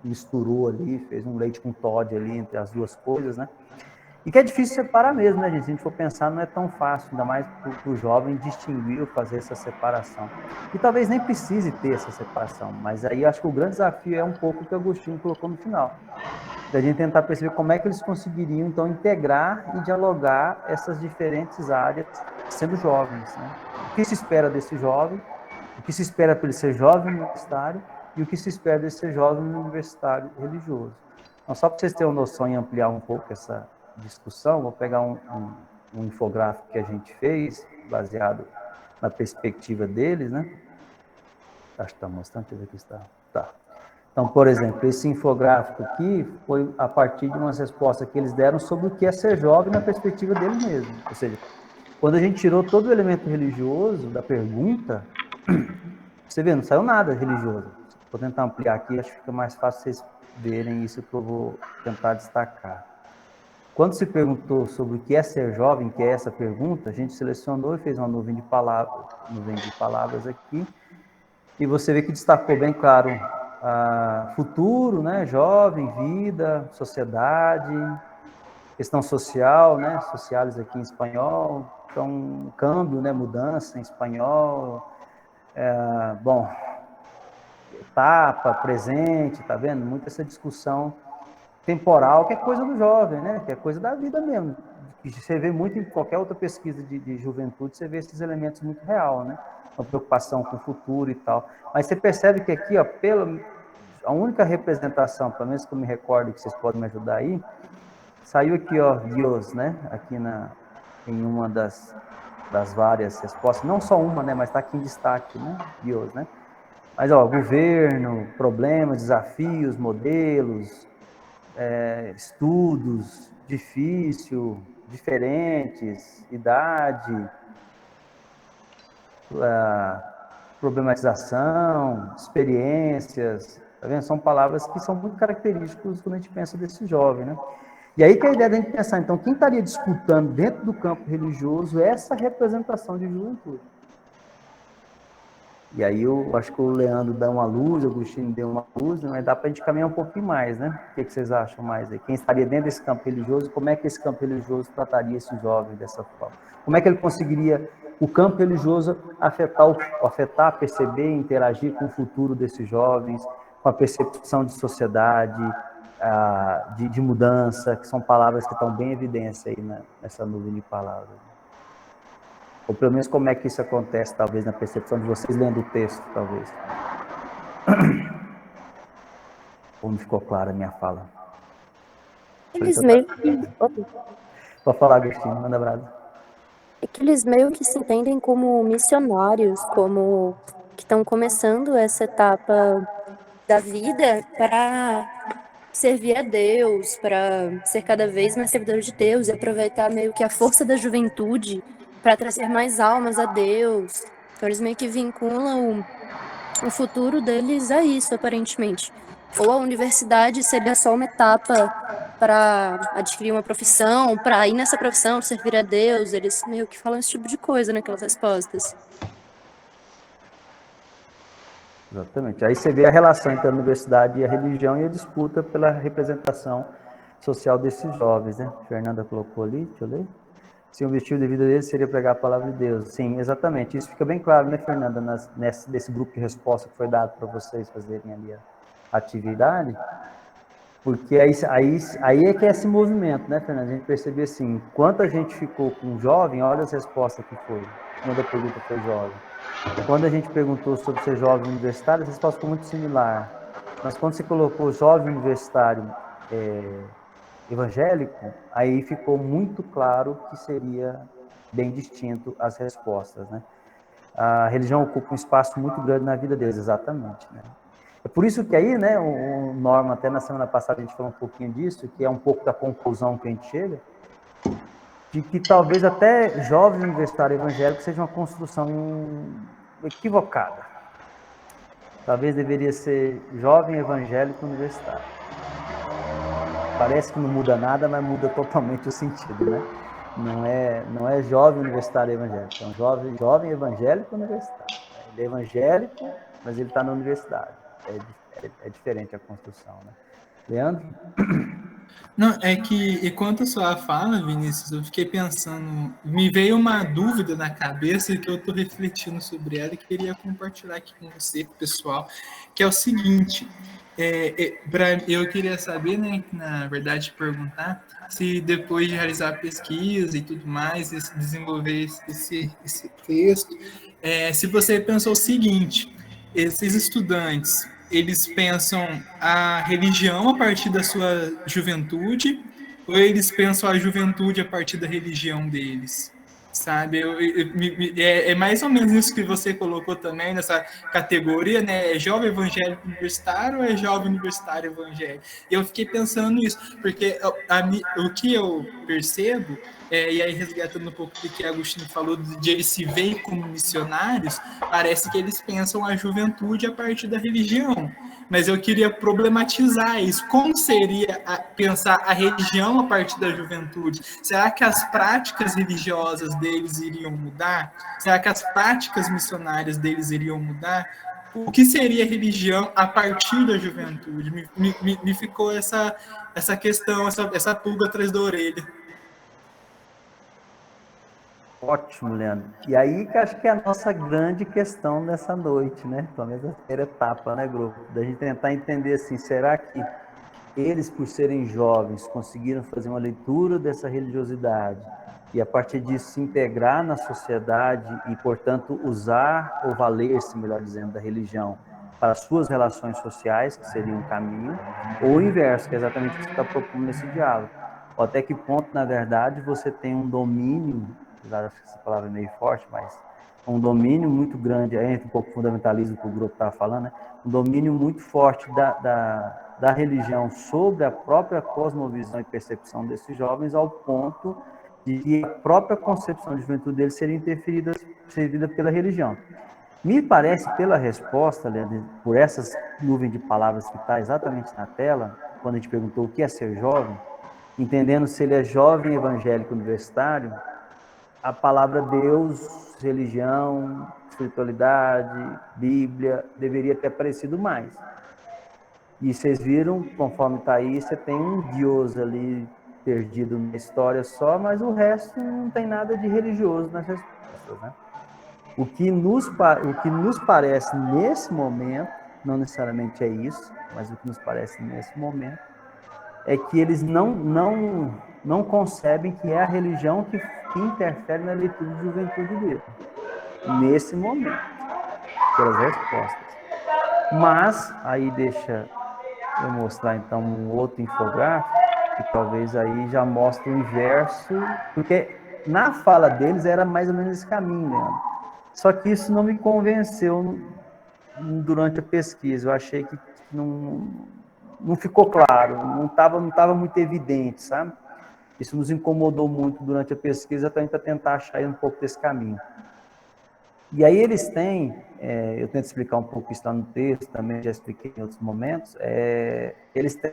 Misturou ali, fez um leite com Toddy ali entre as duas coisas, né? E que é difícil separar mesmo, né, gente? Se a gente for pensar, não é tão fácil, ainda mais para o jovem distinguir ou fazer essa separação. E talvez nem precise ter essa separação, mas aí acho que o grande desafio é um pouco o que o Agostinho colocou no final. Da gente tentar perceber como é que eles conseguiriam, então, integrar e dialogar essas diferentes áreas, sendo jovens, né? O que se espera desse jovem, o que se espera para ele ser jovem universitário e o que se espera dele ser jovem universitário religioso. Então, só para vocês terem uma noção e ampliar um pouco essa discussão, vou pegar um infográfico que a gente fez, baseado na perspectiva deles, né? Acho que está mostrando, deixa eu ver aqui está. Tá. Então, por exemplo, esse infográfico aqui foi a partir de umas respostas que eles deram sobre o que é ser jovem na perspectiva deles mesmos. Ou seja, quando a gente tirou todo o elemento religioso da pergunta, você vê, não saiu nada religioso. Vou tentar ampliar aqui, acho que fica mais fácil vocês verem isso que eu vou tentar destacar. Quando se perguntou sobre o que é ser jovem, que é essa pergunta, a gente selecionou e fez uma nuvem de palavras aqui, e você vê que destacou bem claro futuro, né, jovem, vida, sociedade, questão social, né, sociais aqui em espanhol, então câmbio, né, mudança em espanhol, etapa, presente, tá vendo? Muita essa discussão temporal, que é coisa do jovem, né? Que é coisa da vida mesmo, você vê muito em qualquer outra pesquisa de juventude, você vê esses elementos muito real, né? Uma preocupação com o futuro e tal. Mas você percebe que aqui, ó, a única representação, pelo menos que eu me recordo, que vocês podem me ajudar aí, saiu aqui, ó, Deus, né? Aqui em uma das várias respostas, não só uma, né? Mas está aqui em destaque, né? Deus, né? Mas, ó, governo, problemas, desafios, modelos, estudos, difícil, diferentes, idade, problematização, experiências, tá vendo? São palavras que são muito características quando a gente pensa desse jovem, né? E aí que é a ideia da gente pensar, então, quem estaria disputando dentro do campo religioso essa representação de juventude? E aí eu acho que o Leandro dá uma luz, o Agostinho deu uma luz, mas dá para a gente caminhar um pouquinho mais, né? O que vocês acham mais aí? Quem estaria dentro desse campo religioso, como é que esse campo religioso trataria esse jovem dessa forma? Como é que ele conseguiria, o campo religioso, afetar, perceber, interagir com o futuro desses jovens, com a percepção de sociedade, de mudança, que são palavras que estão bem em evidência aí nessa nuvem de palavras. Ou pelo menos como é que isso acontece, talvez, na percepção de vocês lendo o texto, talvez. Ou não ficou clara a minha fala? Eles meio que... Pode falar, Agostinho, manda brasa. É que eles meio que se entendem como missionários, como que estão começando essa etapa da vida para servir a Deus, para ser cada vez mais servidores de Deus e aproveitar meio que a força da juventude para trazer mais almas a Deus. Então eles meio que vinculam o futuro deles a isso, aparentemente. Ou a universidade seria só uma etapa para adquirir uma profissão, para ir nessa profissão, servir a Deus. Eles meio que falam esse tipo de coisa naquelas respostas. Exatamente. Aí você vê a relação entre a universidade e a religião e a disputa pela representação social desses jovens, né? A Fernanda colocou ali, deixa eu ler. Sim, o objetivo de vida deles seria pregar a palavra de Deus. Sim, exatamente. Isso fica bem claro, né, Fernanda, nesse grupo de resposta que foi dado para vocês fazerem ali a atividade. Porque aí é que é esse movimento, né, Fernanda? A gente percebeu assim, enquanto a gente ficou com jovem, olha as respostas que foi. Quando a pergunta foi jovem. Quando a gente perguntou sobre ser jovem universitário, a resposta ficou muito similar. Mas quando você colocou jovem universitário evangélico, aí ficou muito claro que seria bem distinto as respostas, né? A religião ocupa um espaço muito grande na vida deles, exatamente, né? É por isso que aí, né, o Norma, até na semana passada a gente falou um pouquinho disso, que é um pouco da conclusão que a gente chega, de que talvez até jovem universitário evangélico seja uma construção equivocada. Talvez deveria ser jovem evangélico universitário. Parece que não muda nada, mas muda totalmente o sentido, né? Não é jovem universitário evangélico, é um jovem evangélico universitário. Ele é evangélico, mas ele está na universidade. É diferente a construção, né? Leandro? Não, é que enquanto a sua fala, Vinícius, eu fiquei pensando, me veio uma dúvida na cabeça que eu estou refletindo sobre ela e queria compartilhar aqui com você, com o pessoal, que é o seguinte, eu queria saber, né, na verdade, perguntar se depois de realizar a pesquisa e tudo mais, desenvolver esse texto, se você pensou o seguinte, esses estudantes, eles pensam a religião a partir da sua juventude ou eles pensam a juventude a partir da religião deles? Sabe? É mais ou menos isso que você colocou também nessa categoria, né? É jovem evangélico universitário ou é jovem universitário evangélico? E eu fiquei pensando nisso, porque o que eu percebo, e aí resgatando um pouco do que Agostinho falou, de eles se veem como missionários, parece que eles pensam a juventude a partir da religião. Mas eu queria problematizar isso. Como seria pensar a religião a partir da juventude? Será que as práticas religiosas deles iriam mudar? Será que as práticas missionárias deles iriam mudar? O que seria religião a partir da juventude? Me ficou essa questão, essa pulga atrás da orelha. Ótimo, Leandro. E aí que acho que é a nossa grande questão nessa noite, né? Pelo menos a primeira etapa, né, grupo? Da gente tentar entender assim, será que eles, por serem jovens, conseguiram fazer uma leitura dessa religiosidade e, a partir disso, se integrar na sociedade e, portanto, usar ou valer-se, melhor dizendo, da religião para suas relações sociais, que seria um caminho, ou o inverso, que é exatamente o que você está propondo nesse diálogo. Ou até que ponto, na verdade, você tem um domínio, apesar que essa palavra é meio forte, mas um domínio muito grande, aí entra um pouco o fundamentalismo que o grupo estava falando, né? Um domínio muito forte da religião sobre a própria cosmovisão e percepção desses jovens, ao ponto de que a própria concepção de juventude deles seria interferida pela religião. Me parece, pela resposta, Leandro, por essas nuvens de palavras que está exatamente na tela, quando a gente perguntou o que é ser jovem, entendendo se ele é jovem evangélico universitário, a palavra Deus, religião, espiritualidade, Bíblia, deveria ter aparecido mais. E vocês viram, conforme está aí, você tem um Deus ali perdido na história só, mas o resto não tem nada de religioso nas respostas, né? O que nos parece nesse momento, não necessariamente é isso, mas o que nos parece nesse momento, é que eles não concebem que é a religião que interfere na leitura de juventude dele, nesse momento, pelas respostas. Mas, aí deixa eu mostrar então um outro infográfico, que talvez aí já mostre o inverso, porque na fala deles era mais ou menos esse caminho, Leandro. Só que isso não me convenceu durante a pesquisa, eu achei que não ficou claro, não estava muito evidente, sabe? Isso nos incomodou muito durante a pesquisa, para tentar achar aí um pouco desse caminho. E aí eles têm, eu tento explicar um pouco isso lá no texto, também já expliquei em outros momentos, eles têm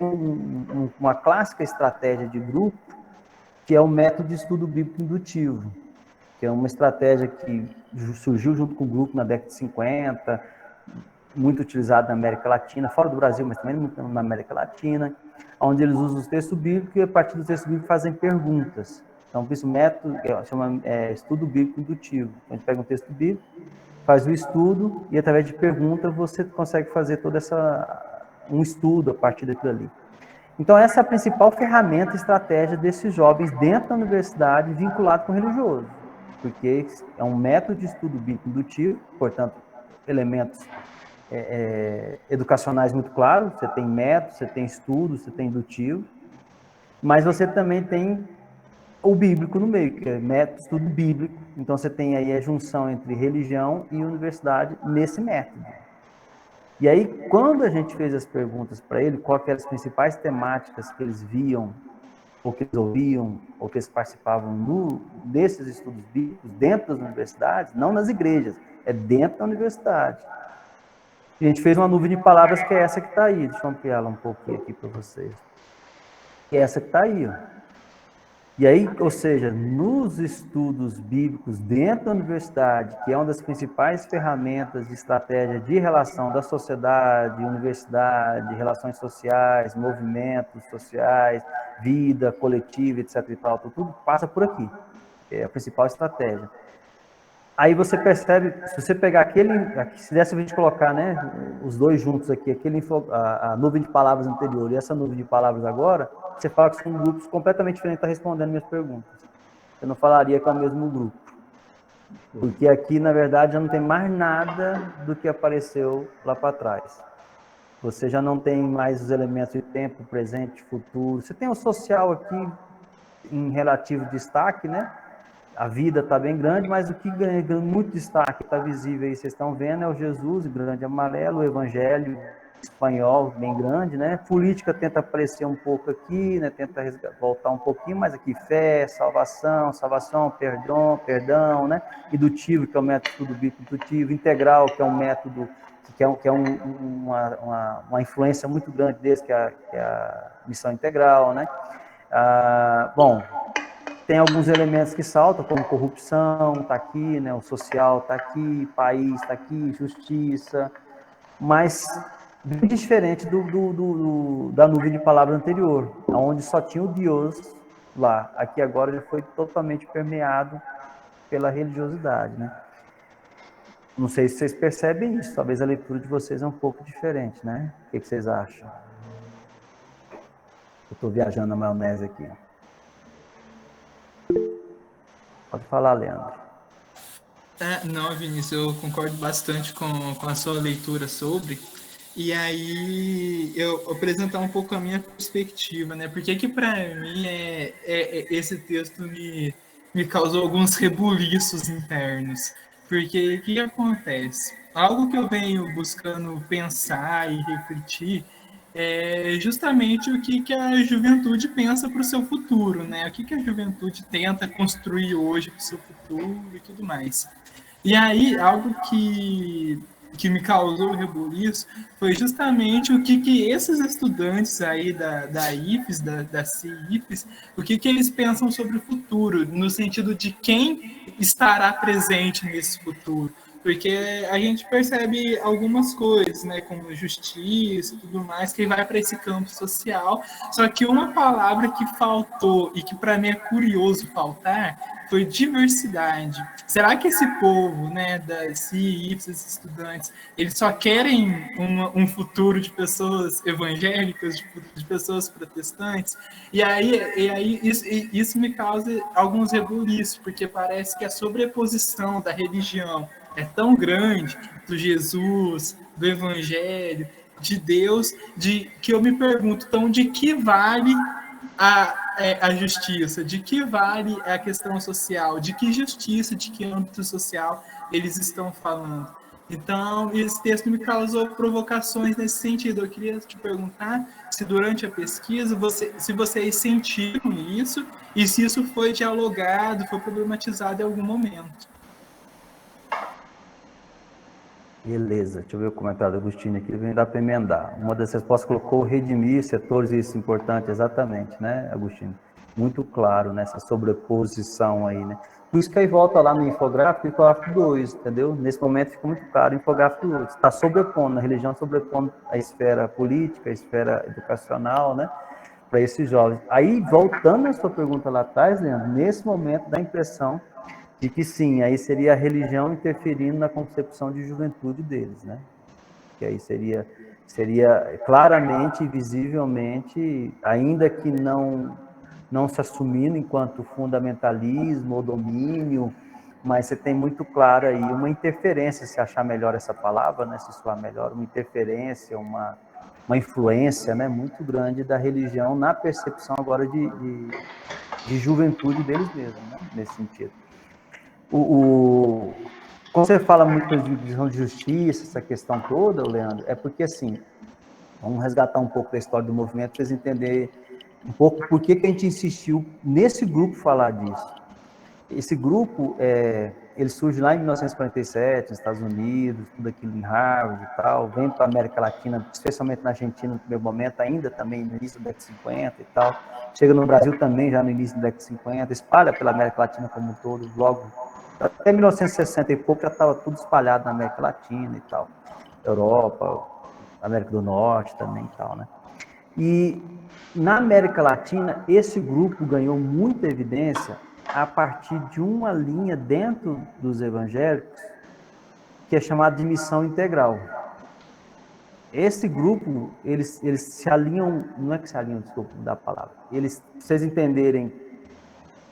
uma clássica estratégia de grupo, que é o método de estudo bíblico indutivo, que é uma estratégia que surgiu junto com o grupo na década de 50, muito utilizado na América Latina, fora do Brasil, mas também muito na América Latina, onde eles usam os textos bíblicos e, a partir dos textos bíblicos, fazem perguntas. Então, esse método chama estudo bíblico indutivo. A gente pega um texto bíblico, faz o estudo e, através de pergunta, você consegue fazer um estudo a partir daquilo ali. Então, essa é a principal ferramenta, estratégia desses jovens dentro da universidade, vinculado com o religioso, porque é um método de estudo bíblico indutivo, portanto, elementos educacionais muito claros, você tem método, você tem estudo, você tem indutivo, mas você também tem o bíblico no meio, que é método, estudo bíblico, então você tem aí a junção entre religião e universidade nesse método. E aí, quando a gente fez as perguntas para ele, quais eram as principais temáticas que eles viam, ou que eles ouviam, ou que eles participavam desses estudos bíblicos dentro das universidades, não nas igrejas, é dentro da universidade. A gente fez uma nuvem de palavras que é essa que está aí. Deixa eu ampliar ela um pouquinho aqui para vocês. Que é essa que está aí, ó. E aí, ou seja, nos estudos bíblicos dentro da universidade, que é uma das principais ferramentas de estratégia de relação da sociedade, universidade, relações sociais, movimentos sociais, vida coletiva, etc. e tal, tudo passa por aqui. É a principal estratégia. Aí você percebe, se você pegar se desse a gente colocar, né, os dois juntos aqui, a nuvem de palavras anterior e essa nuvem de palavras agora, você fala que são grupos completamente diferentes, está respondendo minhas perguntas. Eu não falaria que é o mesmo grupo. Porque aqui, na verdade, já não tem mais nada do que apareceu lá para trás. Você já não tem mais os elementos de tempo, presente, futuro. Você tem o social aqui em relativo destaque, né? A vida está bem grande, mas o que ganha muito destaque, está visível aí, vocês estão vendo, é o Jesus, grande amarelo, o Evangelho espanhol, bem grande, né? Política tenta aparecer um pouco aqui, né? Tenta voltar um pouquinho, mas aqui fé, salvação, perdão, né? Indutivo, que é o método estudo bíblico indutivo, integral, que é um método, uma influência muito grande desse, que é a missão integral, né? Bom, tem alguns elementos que saltam, como corrupção, está aqui, né? O social está aqui, país está aqui, justiça, mas bem diferente da nuvem de palavras anterior, onde só tinha o Deus lá. Aqui agora já foi totalmente permeado pela religiosidade, né? Não sei se vocês percebem isso, talvez a leitura de vocês é um pouco diferente, né? O que vocês acham? Eu estou viajando na maionese aqui. Pode falar, Leandro. Não, Vinícius, eu concordo bastante com a sua leitura sobre. E aí, eu apresentar um pouco a minha perspectiva, né? Porque que para mim esse texto me causou alguns rebuliços internos. Porque o que acontece? Algo que eu venho buscando pensar e refletir é justamente o que a juventude pensa para o seu futuro, né? O que a juventude tenta construir hoje para o seu futuro e tudo mais. E aí, algo que me causou rebuliço foi justamente o que esses estudantes aí da IFES, da CIFES, o que eles pensam sobre o futuro, no sentido de quem estará presente nesse futuro. Porque a gente percebe algumas coisas, né, como justiça e tudo mais, que vai para esse campo social. Só que uma palavra que faltou e que para mim é curioso faltar foi diversidade. Será que esse povo, né, das CIFs, esses estudantes, eles só querem um futuro de pessoas evangélicas, de pessoas protestantes? E aí isso me causa alguns rebuliços, porque parece que a sobreposição da religião é tão grande, do Jesus, do Evangelho, de Deus, que eu me pergunto, então, de que vale a justiça, de que vale a questão social, de que justiça, de que âmbito social eles estão falando. Então, esse texto me causou provocações nesse sentido. Eu queria te perguntar se durante a pesquisa, se vocês sentiram isso e se isso foi dialogado, foi problematizado em algum momento. Beleza, deixa eu ver o comentário do Agostinho aqui, vem dar para emendar. Uma das respostas colocou redimir setores, isso é importante, exatamente, né, Agostinho? Muito claro nessa sobreposição aí, né? Por isso que aí volta lá no infográfico 2, entendeu? Nesse momento fica muito claro, o infográfico 2 está sobrepondo, a religião sobrepondo a esfera política, a esfera educacional, né, para esses jovens. Aí, voltando à sua pergunta lá atrás, Leandro, nesse momento dá a impressão de que sim, aí seria a religião interferindo na concepção de juventude deles, né? Que aí seria claramente, visivelmente, ainda que não se assumindo enquanto fundamentalismo ou domínio, mas você tem muito claro aí uma interferência, se achar melhor essa palavra, né? Se soar melhor, uma interferência, uma influência, né, muito grande da religião na percepção agora de juventude deles mesmos, né? Nesse sentido. Quando você fala muito de visão de justiça, essa questão toda, Leandro, é porque, assim, vamos resgatar um pouco da história do movimento para vocês entenderem um pouco por que a gente insistiu nesse grupo falar disso. Esse grupo, ele surge lá em 1947, nos Estados Unidos, tudo aquilo em Harvard e tal, vem para a América Latina, especialmente na Argentina no primeiro momento, ainda também no início da década de 50 e tal, chega no Brasil também já no início da década de 50, espalha pela América Latina como um todo, logo até 1960 e pouco já estava tudo espalhado na América Latina e tal, Europa, América do Norte também e tal, né? E na América Latina, esse grupo ganhou muita evidência a partir de uma linha dentro dos evangélicos que é chamada de missão integral. Esse grupo, eles se alinham, não é que se alinham, desculpa da palavra, eles, pra vocês entenderem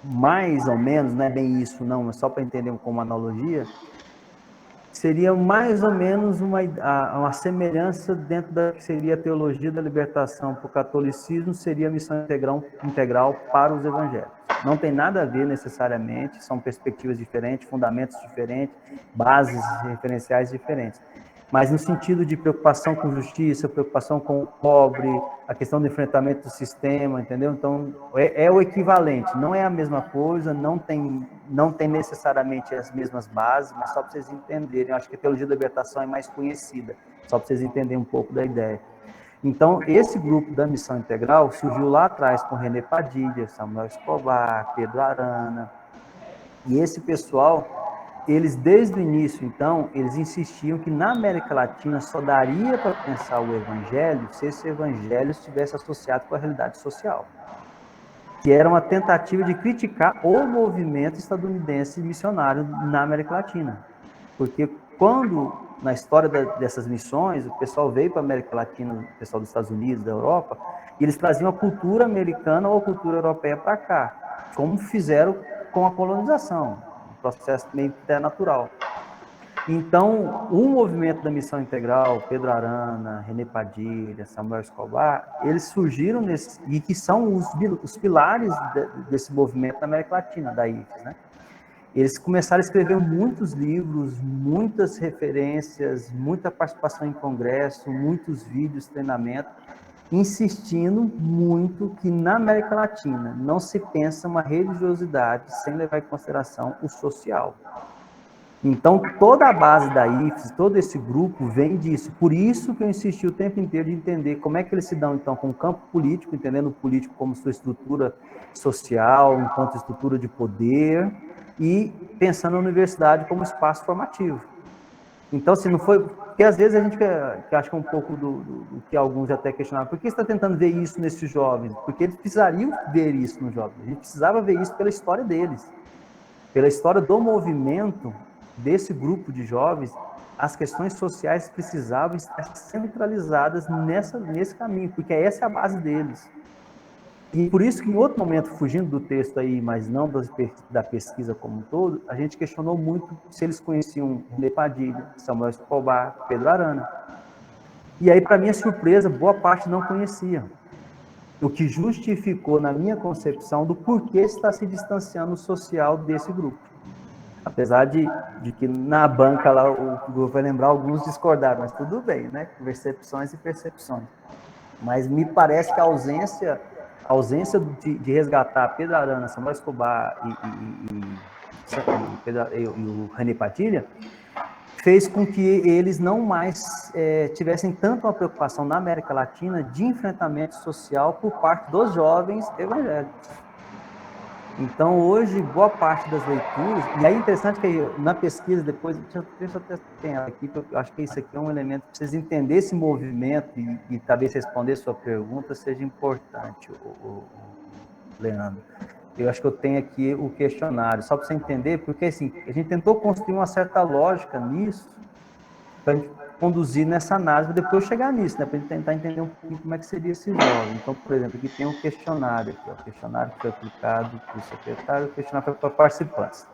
mais ou menos, não é bem isso não, mas só para entender como analogia, seria mais ou menos uma semelhança dentro da que seria a teologia da libertação para o catolicismo, seria a missão integral para os evangélicos. Não tem nada a ver necessariamente, são perspectivas diferentes, fundamentos diferentes, bases referenciais diferentes. Mas no sentido de preocupação com justiça, preocupação com o pobre, a questão do enfrentamento do sistema, entendeu? Então, é o equivalente, não é a mesma coisa, não tem necessariamente as mesmas bases, mas só para vocês entenderem, eu acho que a teologia da libertação é mais conhecida, só para vocês entenderem um pouco da ideia. Então, esse grupo da Missão Integral surgiu lá atrás com René Padilha, Samuel Escobar, Pedro Arana, e esse pessoal, eles desde o início, então, eles insistiam que na América Latina só daria para pensar o evangelho se esse evangelho estivesse associado com a realidade social, que era uma tentativa de criticar o movimento estadunidense missionário na América Latina, porque quando na história dessas missões, o pessoal veio para a América Latina, o pessoal dos Estados Unidos, da Europa, e eles traziam a cultura americana ou a cultura europeia para cá, como fizeram com a colonização, um processo meio que natural. Então, o movimento da Missão Integral, Pedro Arana, René Padilha, Samuel Escobar, eles surgiram e que são os pilares desse movimento na América Latina, da IFES, né? Eles começaram a escrever muitos livros, muitas referências, muita participação em congresso, muitos vídeos, treinamento, insistindo muito que na América Latina não se pensa uma religiosidade sem levar em consideração o social. Então, toda a base da IFES, todo esse grupo vem disso. Por isso que eu insisti o tempo inteiro de entender como é que eles se dão, então, com o campo político, entendendo o político como sua estrutura social, enquanto estrutura de poder, e pensando na universidade como espaço formativo. Então, assim, não foi... Porque às vezes a gente acha que é um pouco do que alguns até questionaram. Por que você está tentando ver isso nesses jovens? Porque eles precisariam ver isso nos jovens. A gente precisava ver isso pela história deles. Pela história do movimento desse grupo de jovens, as questões sociais precisavam estar centralizadas nesse caminho, porque essa é a base deles. E por isso que em outro momento, fugindo do texto aí, mas não da pesquisa como um todo, a gente questionou muito se eles conheciam René Padilha, Samuel Escobar, Pedro Arana. E aí, para minha surpresa, boa parte não conhecia. O que justificou, na minha concepção, do porquê está se distanciando o social desse grupo. Apesar de que na banca lá, o grupo vai lembrar, alguns discordaram, mas tudo bem, né? Percepções e percepções. Mas me parece que a ausência de resgatar Pedro Arana, Samuel Escobar e o René Padilha fez com que eles não mais tivessem tanto uma preocupação na América Latina de enfrentamento social por parte dos jovens evangélicos. Então, hoje, boa parte das leituras, e aí é interessante que na pesquisa, depois, deixa eu até ter ela aqui, porque eu acho que isso aqui é um elemento para vocês entenderem esse movimento e talvez responder sua pergunta seja importante, Leandro. Eu acho que eu tenho aqui o questionário, só para você entender, porque assim, a gente tentou construir uma certa lógica nisso, para a gente conduzir nessa análise, depois chegar nisso, né, para a gente tentar entender um pouquinho como é que seria esse jovem. Então, por exemplo, aqui tem um questionário, aqui, ó, o questionário que foi aplicado para o secretário, o questionário foi para participantes.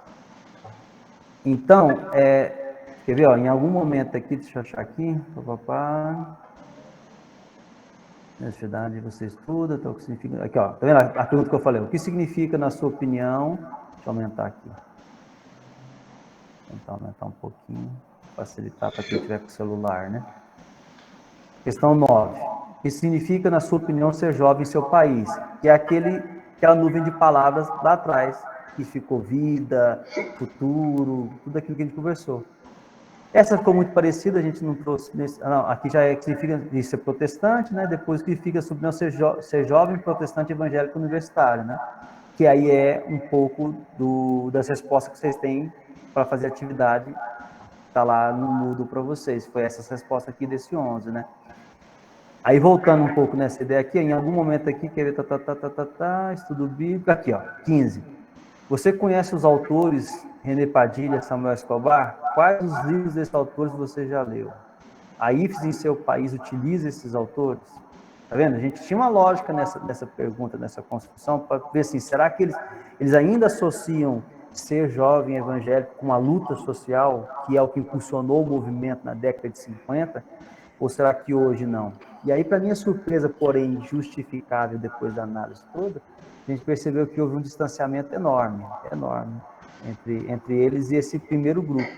Então, quer ver, ó, em algum momento aqui, deixa eu achar aqui, Universidade você estuda, então, o que significa... Aqui, ó, tá vendo a pergunta que eu falei? O que significa, na sua opinião... Deixa eu aumentar aqui. Vou tentar aumentar um pouquinho, facilitar para quem tiver com o celular, né? Questão 9. O que significa, na sua opinião, ser jovem em seu país? Que é aquela nuvem de palavras lá atrás, que ficou vida, futuro, tudo aquilo que a gente conversou. Essa ficou muito parecida, a gente não trouxe... aqui já significa ser protestante, né? Depois que fica sobre ser jovem, protestante, evangélico, universitário, né? Que aí é um pouco das respostas que vocês têm para fazer atividade, está lá no Moodle para vocês. Foi essa resposta aqui desse 11, né? Aí, voltando um pouco nessa ideia aqui, em algum momento aqui, quer ver, estudo bíblico, aqui, ó, 15. Você conhece os autores René Padilha, Samuel Escobar? Quais os livros desses autores você já leu? A IFES em seu país utiliza esses autores? Tá vendo? A gente tinha uma lógica nessa pergunta, nessa construção, para ver assim, será que eles ainda associam ser jovem evangélico com a luta social, que é o que impulsionou o movimento na década de 50, ou será que hoje não? E aí, para minha surpresa, porém justificável depois da análise toda, a gente percebeu que houve um distanciamento enorme entre eles e esse primeiro grupo.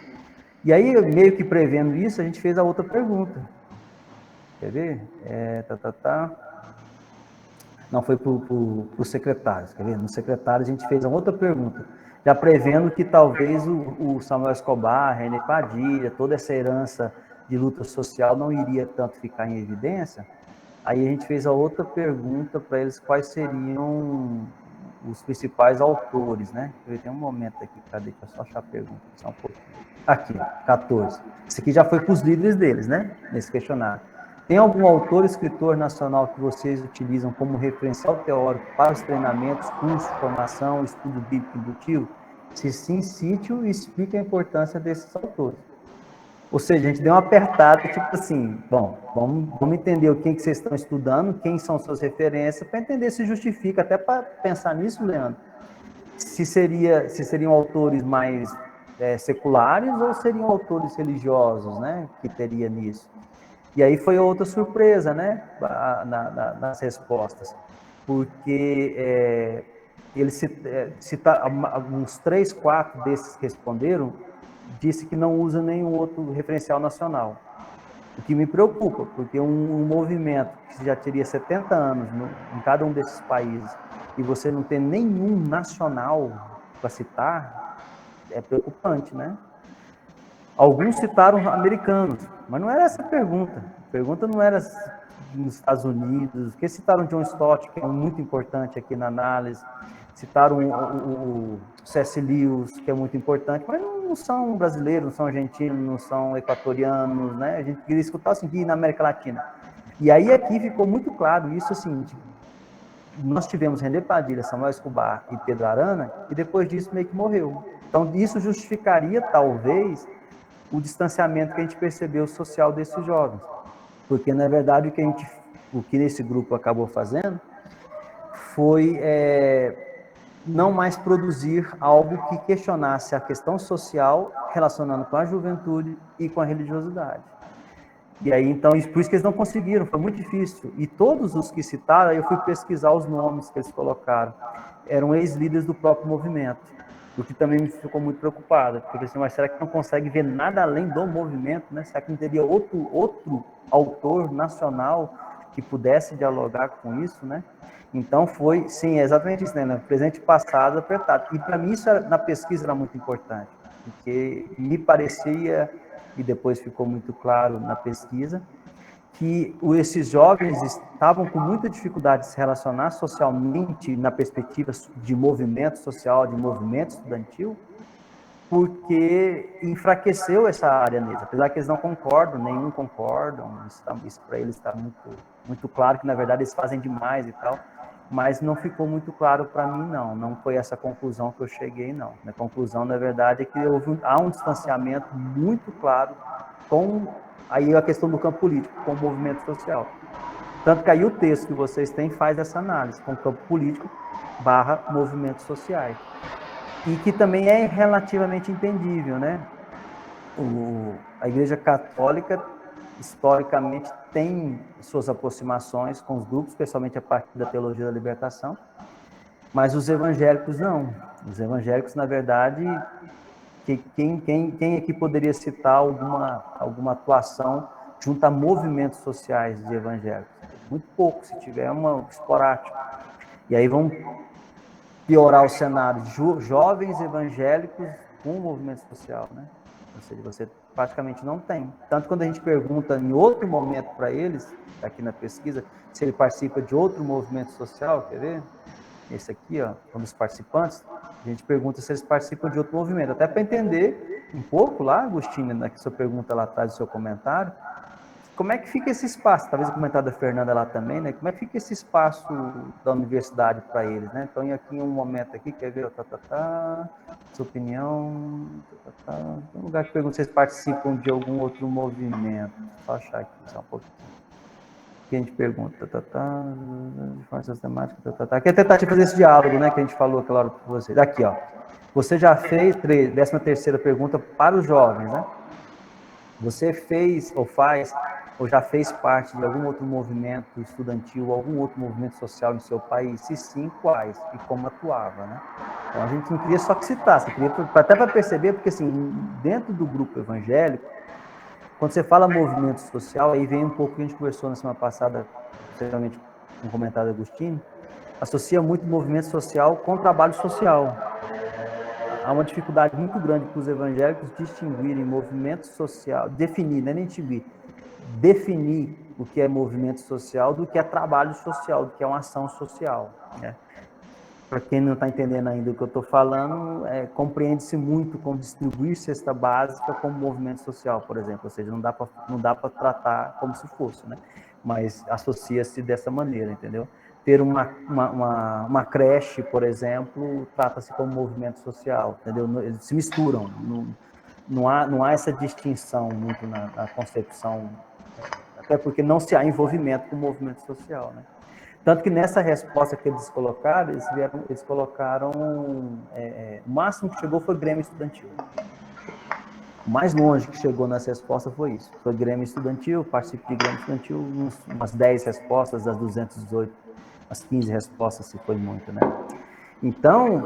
E aí, meio que prevendo isso, a gente fez a outra pergunta. Quer ver? Não, foi para os secretários, quer ver? No secretário a gente fez a outra pergunta, já prevendo que talvez o Samuel Escobar, René Padilha, toda essa herança de luta social não iria tanto ficar em evidência. Aí a gente fez a outra pergunta para eles, quais seriam os principais autores, né? Tem um momento aqui, cadê? Deixa eu só achar a pergunta, só um pouquinho. Aqui, 14. Isso aqui já foi para os líderes deles, né? Nesse questionário. Tem algum autor, escritor nacional que vocês utilizam como referencial teórico para os treinamentos, cursos, formação, estudo bíblico embutido? Se sim, cite-o e explique a importância desses autores. Ou seja, a gente deu uma apertada, tipo assim, bom, vamos entender quem que vocês estão estudando, quem são suas referências, para entender se justifica, até para pensar nisso, Leandro, se seriam autores mais seculares ou seriam autores religiosos, né, que teria nisso. E aí foi outra surpresa, né, nas respostas, porque eles uns 3, 4 desses que responderam, disse que não usa nenhum outro referencial nacional. O que me preocupa, porque um movimento que já teria 70 anos em cada um desses países e você não ter nenhum nacional para citar, é preocupante, né? Alguns citaram americanos, mas não era essa a pergunta. A pergunta não era nos Estados Unidos, porque citaram John Stott, que é muito importante aqui na análise, citaram o C.S. Lewis, que é muito importante, mas não são brasileiros, não são argentinos, não são equatorianos, né? A gente queria escutar assim, aqui na América Latina. E aí aqui ficou muito claro isso, assim, nós tivemos René Padilha, Samuel Escobar e Pedro Arana, e depois disso meio que morreu. Então isso justificaria, talvez, o distanciamento que a gente percebeu social desses jovens. Porque, na verdade, o que esse grupo acabou fazendo foi não mais produzir algo que questionasse a questão social relacionando com a juventude e com a religiosidade. E aí, então, por isso que eles não conseguiram, foi muito difícil. E todos os que citaram, eu fui pesquisar os nomes que eles colocaram, eram ex-líderes do próprio movimento, o que também me ficou muito preocupado, porque assim, mas será que não consegue ver nada além do movimento, né? Será que não teria outro autor nacional que pudesse dialogar com isso, né? Então foi, sim, exatamente isso, né? No presente e passado apertado. E para mim isso na pesquisa era muito importante, porque me parecia, e depois ficou muito claro na pesquisa, que esses jovens estavam com muita dificuldade de se relacionar socialmente na perspectiva de movimento social, de movimento estudantil, porque enfraqueceu essa área neles, apesar que eles não concordam, nenhum concordam, isso para eles está muito claro que na verdade eles fazem demais e tal, mas não ficou muito claro para mim, não foi essa conclusão que eu cheguei, não. A conclusão, na verdade, é que há um distanciamento muito claro com aí a questão do campo político, com o movimento social. Tanto que aí o texto que vocês têm faz essa análise, com o campo político / movimentos sociais. E que também é relativamente entendível, né? A Igreja Católica, historicamente, tem suas aproximações com os grupos, especialmente a partir da teologia da libertação, mas os evangélicos não. Os evangélicos, na verdade, quem aqui poderia citar alguma atuação junto a movimentos sociais de evangélicos? Muito pouco, se tiver esporádico. E aí vamos piorar o cenário de jovens evangélicos com o movimento social, né? Ou seja, você praticamente não tem. Tanto quando a gente pergunta em outro momento para eles, aqui na pesquisa, se ele participa de outro movimento social, quer ver? Esse aqui, ó, um dos participantes, a gente pergunta se eles participam de outro movimento, até para entender um pouco lá, Agostinho, na sua pergunta lá atrás do seu comentário, como é que fica esse espaço, talvez o comentário da Fernanda lá também, né? Como é que fica esse espaço da universidade para eles, né? Então, aqui em um momento aqui, quer ver, sua opinião, tem um lugar que pergunta se eles participam de algum outro movimento, só achar aqui, só um pouquinho. Que a gente pergunta, forças temáticas, que é tentar fazer esse diálogo, né, que a gente falou aquela hora com vocês. Aqui, ó, você já fez, 13ª pergunta para os jovens, né? Você fez ou faz, ou já fez parte de algum outro movimento estudantil, algum outro movimento social em seu país? Se sim, quais? E como atuava, né? Então, a gente não queria só que citasse, queria até para perceber, porque assim, dentro do grupo evangélico, quando você fala movimento social, aí vem um pouco que a gente conversou na semana passada, especialmente com o comentário do Agostinho, associa muito movimento social com trabalho social. Há uma dificuldade muito grande para os evangélicos distinguirem movimento social, definir, não é nem distinguir, definir o que é movimento social do que é trabalho social, do que é uma ação social, né? Para quem não está entendendo ainda o que eu estou falando, compreende-se muito com distribuir cesta básica como movimento social, por exemplo. Ou seja, não dá para tratar como se fosse, né? Mas associa-se dessa maneira, entendeu? Ter uma creche, por exemplo, trata-se como movimento social, entendeu? Eles se misturam. não há essa distinção muito na concepção, até porque não se há envolvimento com o movimento social, né? Tanto que nessa resposta que eles colocaram, eles colocaram, o máximo que chegou foi Grêmio Estudantil. O mais longe que chegou nessa resposta foi isso. Foi Grêmio Estudantil, participo de Grêmio Estudantil, umas 10 respostas das 218, umas 15 respostas, se foi muito, né? Então,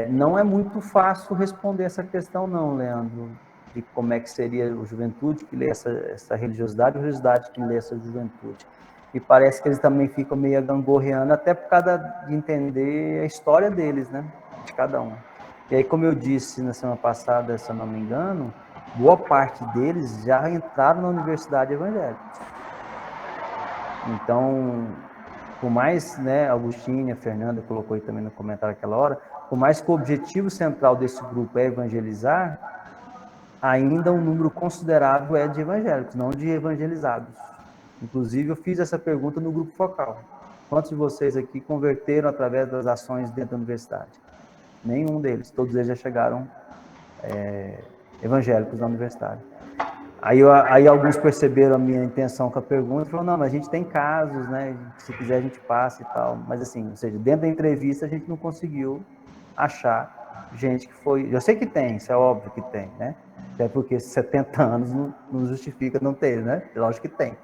não é muito fácil responder essa questão, não, Leandro, de como é que seria a juventude que lê essa religiosidade, ou a religiosidade que lê essa juventude. E parece que eles também ficam meio gangorreando, até por causa de entender a história deles, né? De cada um. E aí, como eu disse na semana passada, se eu não me engano, boa parte deles já entraram na universidade evangélica. Então, por mais, né, Agostinho, a Fernanda colocou aí também no comentário aquela hora, por mais que o objetivo central desse grupo é evangelizar, ainda um número considerável é de evangélicos, não de evangelizados. Inclusive, eu fiz essa pergunta no grupo focal. Quantos de vocês aqui converteram através das ações dentro da universidade? Nenhum deles. Todos eles já chegaram evangélicos na universidade. Aí alguns perceberam a minha intenção com a pergunta e falaram, não, mas a gente tem casos, né? Se quiser a gente passa e tal. Mas assim, ou seja, dentro da entrevista a gente não conseguiu achar gente que foi... Eu sei que tem, isso é óbvio que tem, né? Até porque 70 anos não justifica não ter, né? Lógico que tem.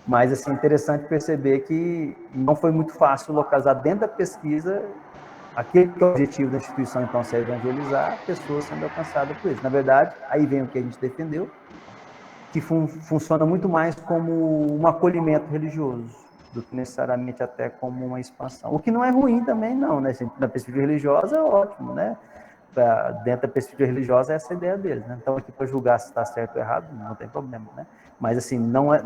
Mas, assim, interessante perceber que não foi muito fácil localizar dentro da pesquisa aquele que é o objetivo da instituição, então, se é evangelizar, pessoas sendo alcançadas por isso. Na verdade, aí vem o que a gente defendeu, que funciona muito mais como um acolhimento religioso, do que necessariamente até como uma expansão. O que não é ruim também, não, né? Na perspectiva religiosa é ótimo, né? Dentro da perspectiva religiosa, essa é a ideia deles, né? Então, aqui para julgar se está certo ou errado, não tem problema, né? Mas, assim, não é...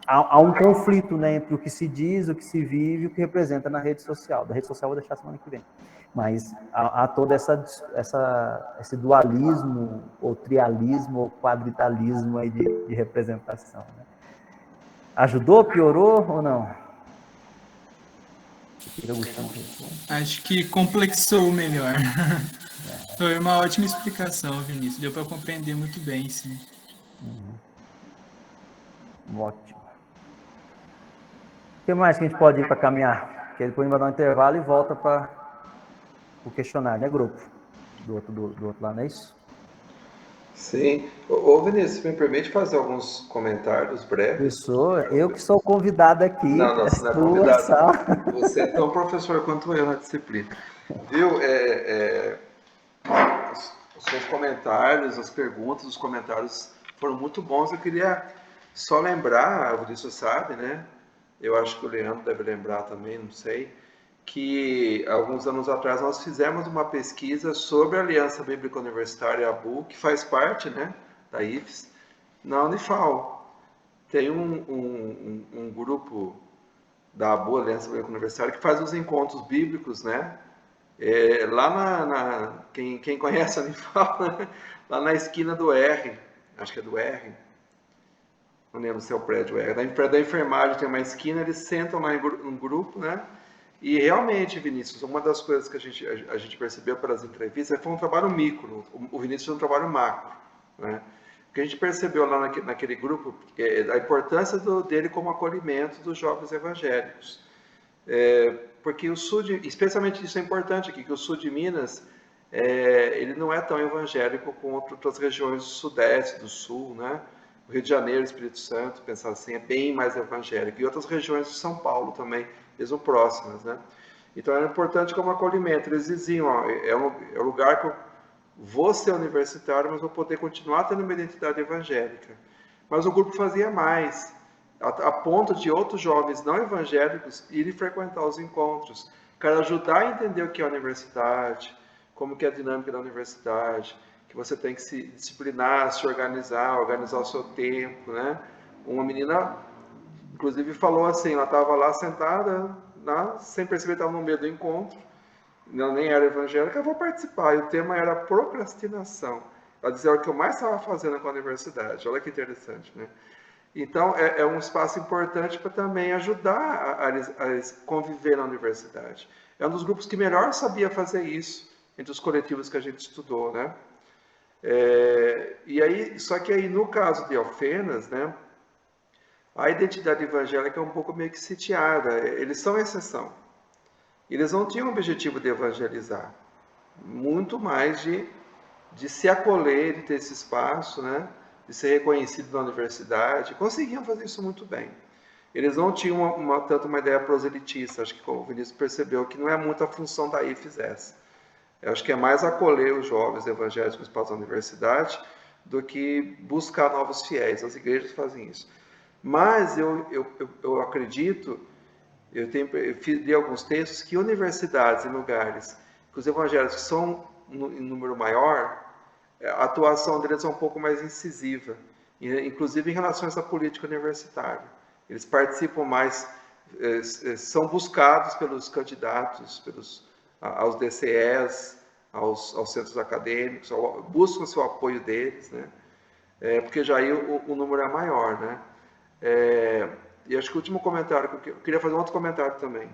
Há um conflito, né, entre o que se diz, o que se vive e o que representa na rede social. Da rede social eu vou deixar semana que vem. Mas há todo esse dualismo, ou trialismo, ou quadritalismo aí de representação, né? Ajudou, piorou ou não? Acho que complexou melhor. Foi uma ótima explicação, Vinícius. Deu para compreender muito bem, sim. Ótimo. O que mais que a gente pode ir para caminhar? Porque depois a gente vai dar um intervalo e volta para o questionário, né, grupo? Do outro lado, não é isso? Sim. Ô Vinícius, me permite fazer alguns comentários breves? Eu que sou convidado aqui. Não, você não é convidado. Você é tão professor quanto eu na disciplina. Viu? Os seus comentários, as perguntas, os comentários foram muito bons. Eu queria só lembrar, o Vinícius sabe, né? Eu acho que o Leandro deve lembrar também, não sei, que alguns anos atrás nós fizemos uma pesquisa sobre a Aliança Bíblica Universitária ABU, que faz parte, né, da IFES, na Unifal. Tem um grupo da ABU, Aliança Bíblica Universitária, que faz os encontros bíblicos, né, lá quem conhece a Unifal, né, lá na esquina do R, acho que é do R, não lembro se é o prédio R, da enfermagem tem uma esquina, eles sentam lá em um grupo, né, e realmente, Vinícius, uma das coisas que a gente percebeu pelas entrevistas foi um trabalho micro, o Vinícius fez um trabalho macro, né? O que a gente percebeu lá naquele grupo é a importância dele como acolhimento dos jovens evangélicos. Porque o sul, especialmente isso é importante aqui, que o sul de Minas, ele não é tão evangélico como outras regiões do sudeste, do sul, né? O Rio de Janeiro, Espírito Santo, pensar assim, é bem mais evangélico. E outras regiões de São Paulo também, mesmo próximas, né? Então era importante como acolhimento. Eles diziam, ó, é um lugar que eu vou ser universitário, mas vou poder continuar tendo uma identidade evangélica. Mas o grupo fazia mais, a ponto de outros jovens não evangélicos irem frequentar os encontros, para ajudar a entender o que é a universidade, como que é a dinâmica da universidade, que você tem que se disciplinar, se organizar o seu tempo, né? Uma menina, inclusive, falou assim, ela estava lá sentada, sem perceber que estava no meio do encontro, ela nem era evangélica, eu vou participar, e o tema era procrastinação. Ela dizia, era o que eu mais estava fazendo com a universidade, olha que interessante, né? Então, é um espaço importante para também ajudar a conviver na universidade. É um dos grupos que melhor sabia fazer isso, entre os coletivos que a gente estudou, né? E aí, só que aí no caso de Alfenas, né, a identidade evangélica é um pouco meio que sitiada, eles são exceção. Eles não tinham o objetivo de evangelizar, muito mais de se acolher, de ter esse espaço, né, de ser reconhecido na universidade, conseguiam fazer isso muito bem. Eles não tinham tanto uma ideia proselitista, acho que como o Vinícius percebeu, que não é muito a função da IFES essa. Eu acho que é mais acolher os jovens evangélicos no espaço da universidade do que buscar novos fiéis. As igrejas fazem isso. Mas eu acredito, eu li alguns textos, que universidades e lugares que os evangélicos são em número maior, a atuação deles é um pouco mais incisiva, inclusive em relação a essa política universitária. Eles participam mais, são buscados pelos candidatos, aos DCEs, aos centros acadêmicos, buscam o seu apoio deles, né? Porque já aí o número é maior, né? E acho que o último comentário, eu queria fazer um outro comentário também.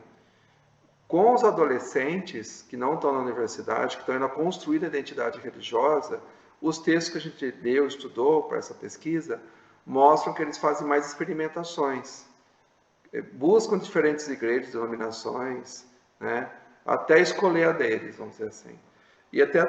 Com os adolescentes que não estão na universidade, que estão indo a construir a identidade religiosa, os textos que a gente leu, estudou para essa pesquisa, mostram que eles fazem mais experimentações. Buscam diferentes igrejas, denominações, né? Até escolher a deles, vamos dizer assim. E até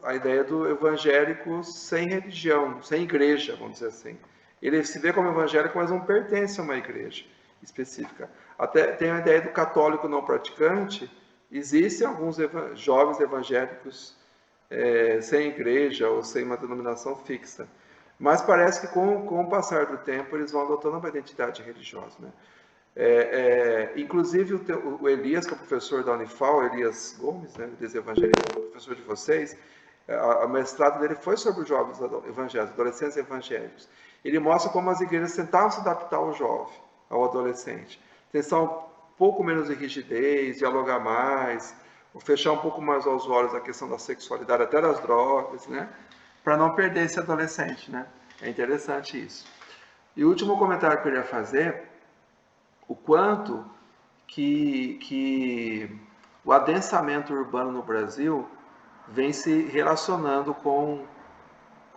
a ideia do evangélico sem religião, sem igreja, vamos dizer assim. Ele se vê como evangélico, mas não pertence a uma igreja específica. Até tem a ideia do católico não praticante. Existem alguns jovens evangélicos sem igreja ou sem uma denominação fixa. Mas parece que com o passar do tempo eles vão adotando uma identidade religiosa, né? Inclusive o Elias, que é o professor da Unifal, Elias Gomes, né, desevangelista, professor de vocês, a mestrado dele foi sobre os jovens evangélicos, adolescentes evangélicos. Ele mostra como as igrejas tentavam se adaptar ao jovem, ao adolescente. Tentar um pouco menos de rigidez, dialogar mais, ou fechar um pouco mais aos olhos a questão da sexualidade, até das drogas, né, para não perder esse adolescente, né? É interessante isso. E o último comentário que eu queria fazer, o quanto que o adensamento urbano no Brasil vem se relacionando com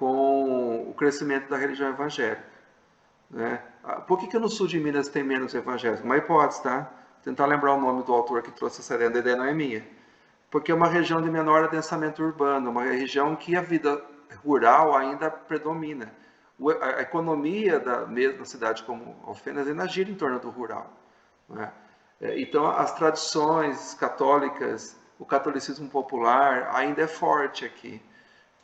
o crescimento da religião evangélica, né? Por que no sul de Minas tem menos evangélicos? Uma hipótese, tá? Vou tentar lembrar o nome do autor que trouxe essa ideia, a ideia não é minha. Porque é uma região de menor adensamento urbano, uma região que a vida rural ainda predomina. A economia da mesma cidade como Alfenas ainda gira em torno do rural, né? Então, as tradições católicas, o catolicismo popular ainda é forte aqui.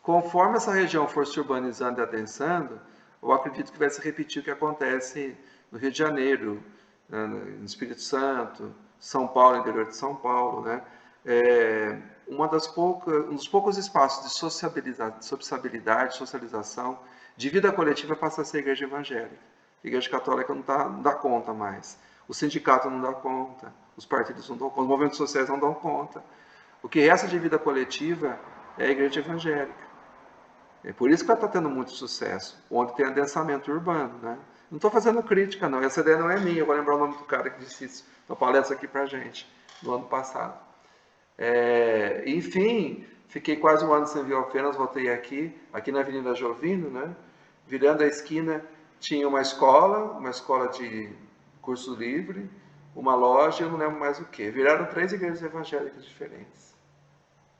Conforme essa região for se urbanizando e adensando, eu acredito que vai se repetir o que acontece no Rio de Janeiro, no Espírito Santo, São Paulo, interior de São Paulo, né? Um dos poucos espaços de sociabilidade, socialização, de vida coletiva passa a ser a igreja evangélica. A igreja católica não dá conta mais. O sindicato não dá conta, os partidos não dão conta, os movimentos sociais não dão conta. O que resta de vida coletiva é a igreja evangélica. É por isso que ela está tendo muito sucesso, onde tem adensamento urbano, né? Não estou fazendo crítica, não. Essa ideia não é minha. Eu vou lembrar o nome do cara que disse isso na palestra aqui para a gente, no ano passado. Enfim, fiquei quase um ano sem vir Alfenas, voltei aqui na Avenida Jovino, né? Virando a esquina, tinha uma escola de curso livre, uma loja, eu não lembro mais o que. Viraram 3 igrejas evangélicas diferentes.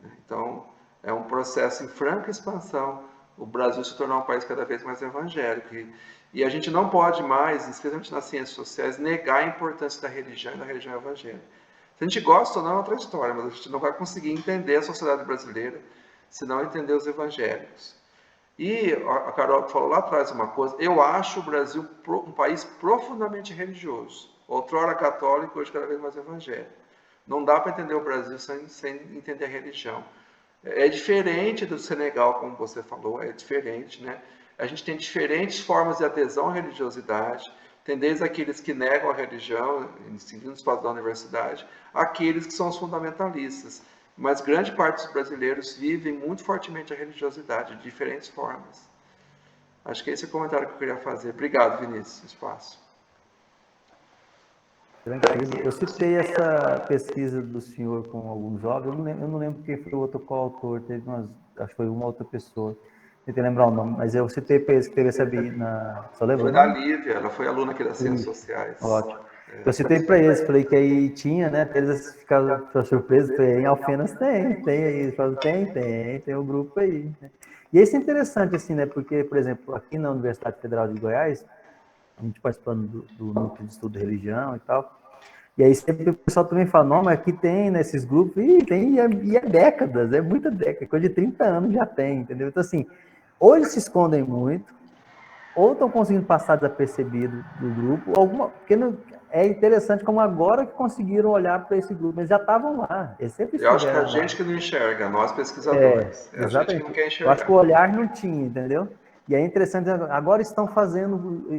Então, é um processo em franca expansão, o Brasil se tornar um país cada vez mais evangélico. E a gente não pode mais, especialmente nas ciências sociais, negar a importância da religião e da religião evangélica. Se a gente gosta ou não é outra história, mas a gente não vai conseguir entender a sociedade brasileira se não entender os evangélicos. E a Carol falou lá atrás uma coisa, eu acho o Brasil um país profundamente religioso. Outrora católico, hoje cada vez mais evangélico. Não dá para entender o Brasil sem entender a religião. É diferente do Senegal, como você falou, é diferente, né? A gente tem diferentes formas de adesão à religiosidade, tem desde aqueles que negam a religião, seguindo os passos da universidade, aqueles que são os fundamentalistas. Mas grande parte dos brasileiros vivem muito fortemente a religiosidade, de diferentes formas. Acho que esse é o comentário que eu queria fazer. Obrigado, Vinícius, espaço. Tranquilo. Eu citei essa pesquisa do senhor com alguns jovens, eu não lembro quem foi o outro coautor, acho que foi uma outra pessoa, tentei lembrar o nome, mas eu citei para eles que teve essa só lembra o Foi da nome? Lívia, ela foi aluna aqui das Ciências Isso. Sociais. Ótimo. Eu citei para eles, falei que aí tinha, né? Eles ficaram surpresos, falei, em Alfenas tem aí, eles falaram, tem um grupo aí. E isso é interessante, assim, né? Porque, por exemplo, aqui na Universidade Federal de Goiás, a gente participando do núcleo de estudo de religião e tal, e aí sempre o pessoal também fala, não, mas aqui tem nesses grupos, e é décadas, é muita década, coisa de 30 anos já tem, entendeu? Então, assim, ou eles se escondem muito, ou estão conseguindo passar desapercebido do grupo, porque é interessante como agora que conseguiram olhar para esse grupo, eles já estavam lá, eles sempre Eu acho que estiveram a lá. gente que não enxerga, nós pesquisadores. É a gente que não Exatamente. quer Eu acho que o enxergar. olhar não tinha, entendeu? E é interessante, agora estão fazendo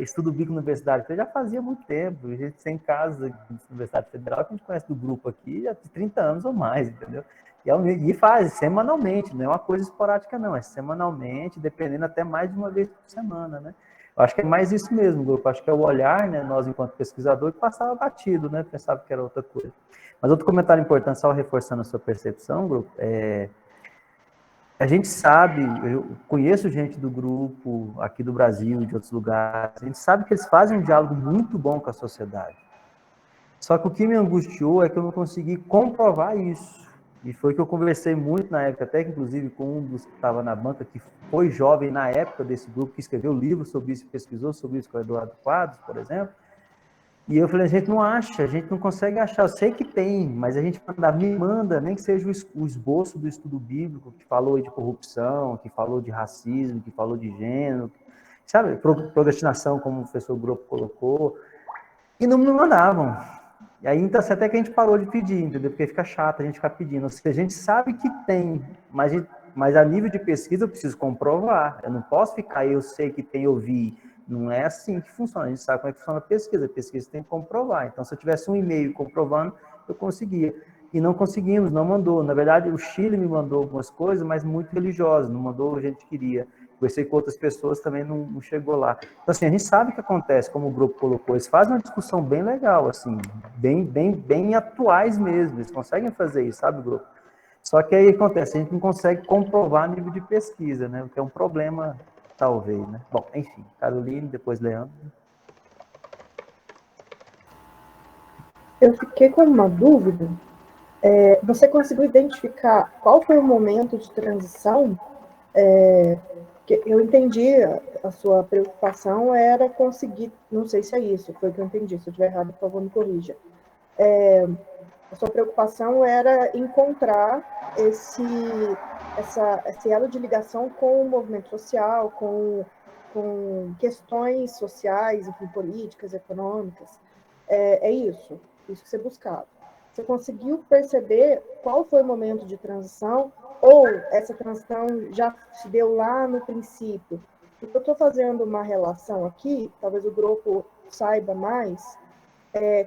estudo bíblico na universidade, que eu já fazia há muito tempo, a gente tem casos aqui na Universidade Federal que a gente conhece do grupo aqui já de 30 anos ou mais, entendeu? E faz semanalmente, não é uma coisa esporádica não, é semanalmente, dependendo até mais de uma vez por semana, né? Eu acho que é mais isso mesmo, grupo. Acho que é o olhar, né, nós enquanto pesquisador, que passava batido, né, pensava que era outra coisa. Mas outro comentário importante, só reforçando a sua percepção, grupo, a gente sabe, eu conheço gente do grupo aqui do Brasil e de outros lugares, a gente sabe que eles fazem um diálogo muito bom com a sociedade. Só que o que me angustiou é que eu não consegui comprovar isso. E foi que eu conversei muito na época, até que inclusive com um dos que estava na banca, que foi jovem na época desse grupo, que escreveu livro sobre isso, pesquisou sobre isso com o Eduardo Quadros, por exemplo. E eu falei, a gente não acha, a gente não consegue achar. Eu sei que tem, mas a gente me manda, nem que seja o esboço do estudo bíblico, que falou de corrupção, que falou de racismo, que falou de gênero, sabe, procrastinação, como o professor Grupo colocou, e não me mandavam. E aí, então, até que a gente parou de pedir, entendeu? Porque fica chato a gente ficar pedindo. A gente sabe que tem, mas a nível de pesquisa eu preciso comprovar. Eu não posso ficar, eu sei que tem, eu vi. Não é assim que funciona. A gente sabe como é que funciona a pesquisa. A pesquisa tem que comprovar. Então, se eu tivesse um e-mail comprovando, eu conseguia. E não conseguimos, não mandou. Na verdade, o Chile me mandou algumas coisas, mas muito religiosas. Não mandou o que a gente queria. Conversei com outras pessoas, também não chegou lá. Então, assim, a gente sabe o que acontece, como o grupo colocou. Eles fazem uma discussão bem legal, assim, bem atuais mesmo. Eles conseguem fazer isso, sabe, grupo? Só que aí acontece, a gente não consegue comprovar nível de pesquisa, né? O que é um problema, talvez, né? Bom, enfim, Caroline, depois Leandro. Eu fiquei com uma dúvida. Você conseguiu identificar qual foi o momento de transição? Eu entendi, a sua preocupação era conseguir, não sei se é isso, foi o que eu entendi, se eu estiver errado, por favor, me corrija. A sua preocupação era encontrar esse elo de ligação com o movimento social, com questões sociais, enfim, políticas, econômicas. É isso que você buscava. Você conseguiu perceber qual foi o momento de transição, ou essa transição já se deu lá no princípio? Porque eu estou fazendo uma relação aqui, talvez o grupo saiba mais,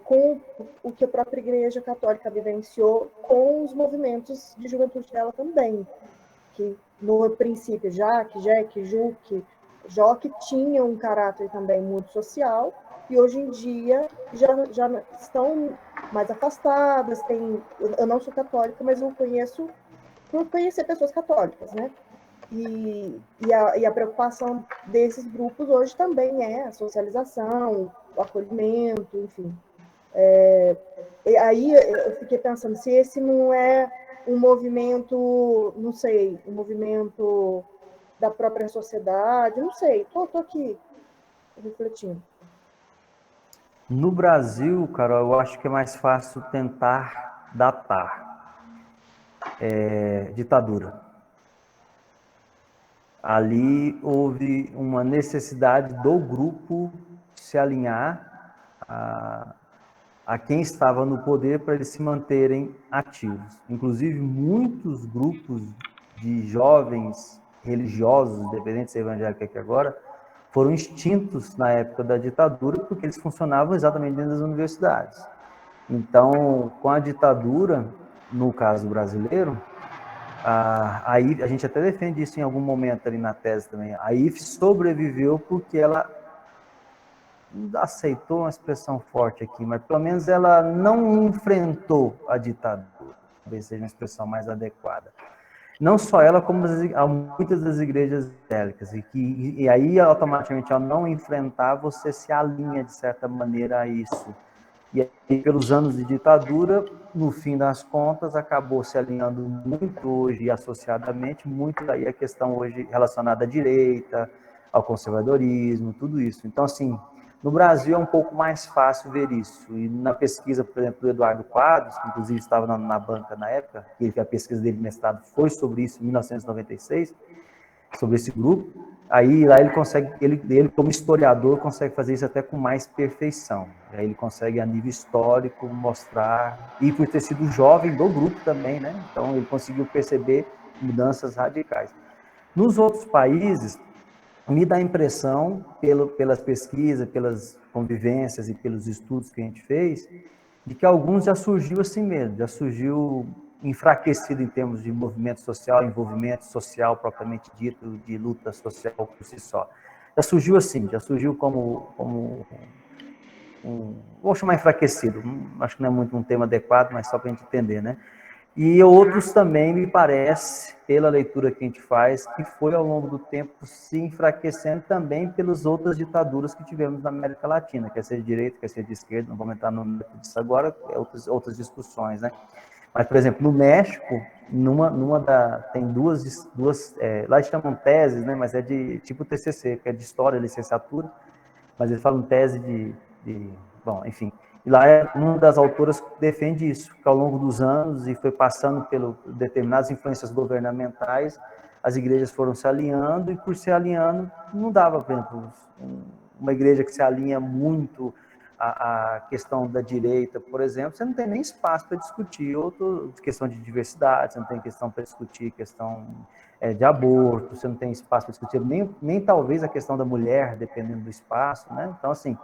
com o que a própria Igreja Católica vivenciou com os movimentos de juventude dela também, que no princípio Jaque, Juque, Joque tinham um caráter também muito social, e hoje em dia já estão mais afastadas. Eu não sou católica, mas eu conheço por conhecer pessoas católicas, né? E a preocupação desses grupos hoje também é a socialização, o acolhimento, enfim. E aí eu fiquei pensando, se esse não é um movimento, não sei, um movimento da própria sociedade, não sei, estou aqui refletindo. No Brasil, Carol, eu acho que é mais fácil tentar datar. Ditadura. Ali houve uma necessidade do grupo se alinhar a quem estava no poder para eles se manterem ativos. Inclusive, muitos grupos de jovens religiosos, independentes se é evangélico aqui agora, foram extintos na época da ditadura porque eles funcionavam exatamente dentro das universidades. Então, com a ditadura, no caso brasileiro, a gente até defende isso em algum momento ali na tese também, a IFES sobreviveu porque ela aceitou uma expressão forte aqui, mas pelo menos ela não enfrentou a ditadura, talvez seja uma expressão mais adequada. Não só ela, como muitas das igrejas evangélicas, e aí automaticamente ao não enfrentar, você se alinha de certa maneira a isso. E aí, pelos anos de ditadura, no fim das contas, acabou se alinhando muito hoje, associadamente, muito aí a questão hoje relacionada à direita, ao conservadorismo, tudo isso. Então, assim, no Brasil é um pouco mais fácil ver isso. E na pesquisa, por exemplo, do Eduardo Quadros, que inclusive estava na banca na época, que a pesquisa dele de mestrado foi sobre isso em 1996, sobre esse grupo, aí lá ele consegue, ele como historiador, consegue fazer isso até com mais perfeição. Aí ele consegue, a nível histórico, mostrar, e por ter sido jovem do grupo também, né? Então ele conseguiu perceber mudanças radicais. Nos outros países, me dá a impressão, pelas pesquisas, pelas convivências e pelos estudos que a gente fez, de que alguns já surgiu assim mesmo, já surgiu enfraquecido em termos de movimento social, envolvimento social propriamente dito, de luta social por si só. Já surgiu assim, já surgiu como vou chamar enfraquecido, acho que não é muito um termo adequado, mas só para a gente entender, né? E outros também, me parece, pela leitura que a gente faz, que foi ao longo do tempo se enfraquecendo também pelas outras ditaduras que tivemos na América Latina, quer ser de direita, quer ser de esquerda, não vamos entrar no mérito disso agora, outras discussões, né? Mas, por exemplo, no México, tem duas lá eles chamam teses, né? Mas é de tipo TCC, que é de história, licenciatura, mas eles falam tese bom, enfim. E lá uma das autoras defende isso, que ao longo dos anos, e foi passando por determinadas influências governamentais, as igrejas foram se alinhando, e por se alinhando, não dava, por exemplo, uma igreja que se alinha muito à questão da direita, por exemplo, você não tem nem espaço para discutir questão de diversidade, você não tem questão para discutir questão de aborto, você não tem espaço para discutir nem talvez a questão da mulher, dependendo do espaço, né? Então, assim,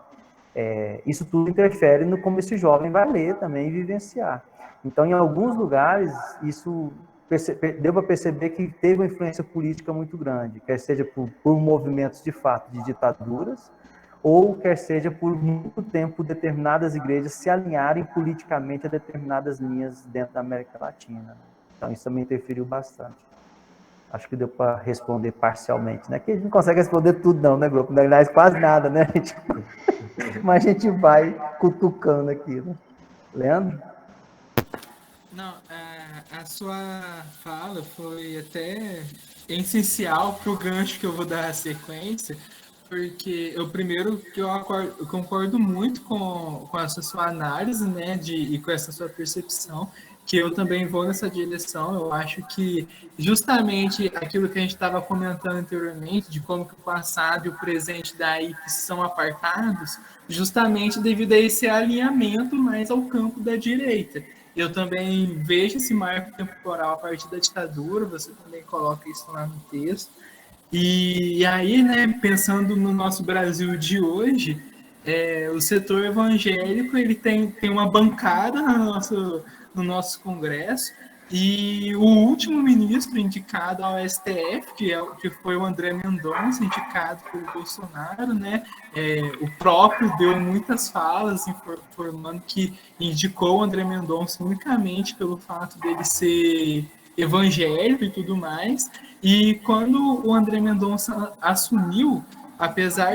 isso tudo interfere no como esse jovem vai ler também e vivenciar. Então, em alguns lugares, isso deu para perceber que teve uma influência política muito grande, quer seja por movimentos de fato de ditaduras, ou quer seja por muito tempo determinadas igrejas se alinharem politicamente a determinadas linhas dentro da América Latina. Então, isso também interferiu bastante. Acho que deu para responder parcialmente, né? Que a gente não consegue responder tudo não, né, grupo? Não é quase nada, né? Mas a gente vai cutucando aqui, né? Leandro? Não, a sua fala foi até essencial para o gancho que eu vou dar a sequência, porque eu concordo muito com essa sua análise, né, e com essa sua percepção, que eu também vou nessa direção. Eu acho que justamente aquilo que a gente estava comentando anteriormente, de como que o passado e o presente daí são apartados, justamente devido a esse alinhamento mais ao campo da direita. Eu também vejo esse marco temporal a partir da ditadura, você também coloca isso lá no texto. E aí, né, pensando no nosso Brasil de hoje, o setor evangélico ele tem uma bancada no nosso Congresso, e o último ministro indicado ao STF, que foi o André Mendonça, indicado pelo Bolsonaro, né? O próprio deu muitas falas informando que indicou o André Mendonça unicamente pelo fato dele ser evangélico e tudo mais. E quando o André Mendonça assumiu, apesar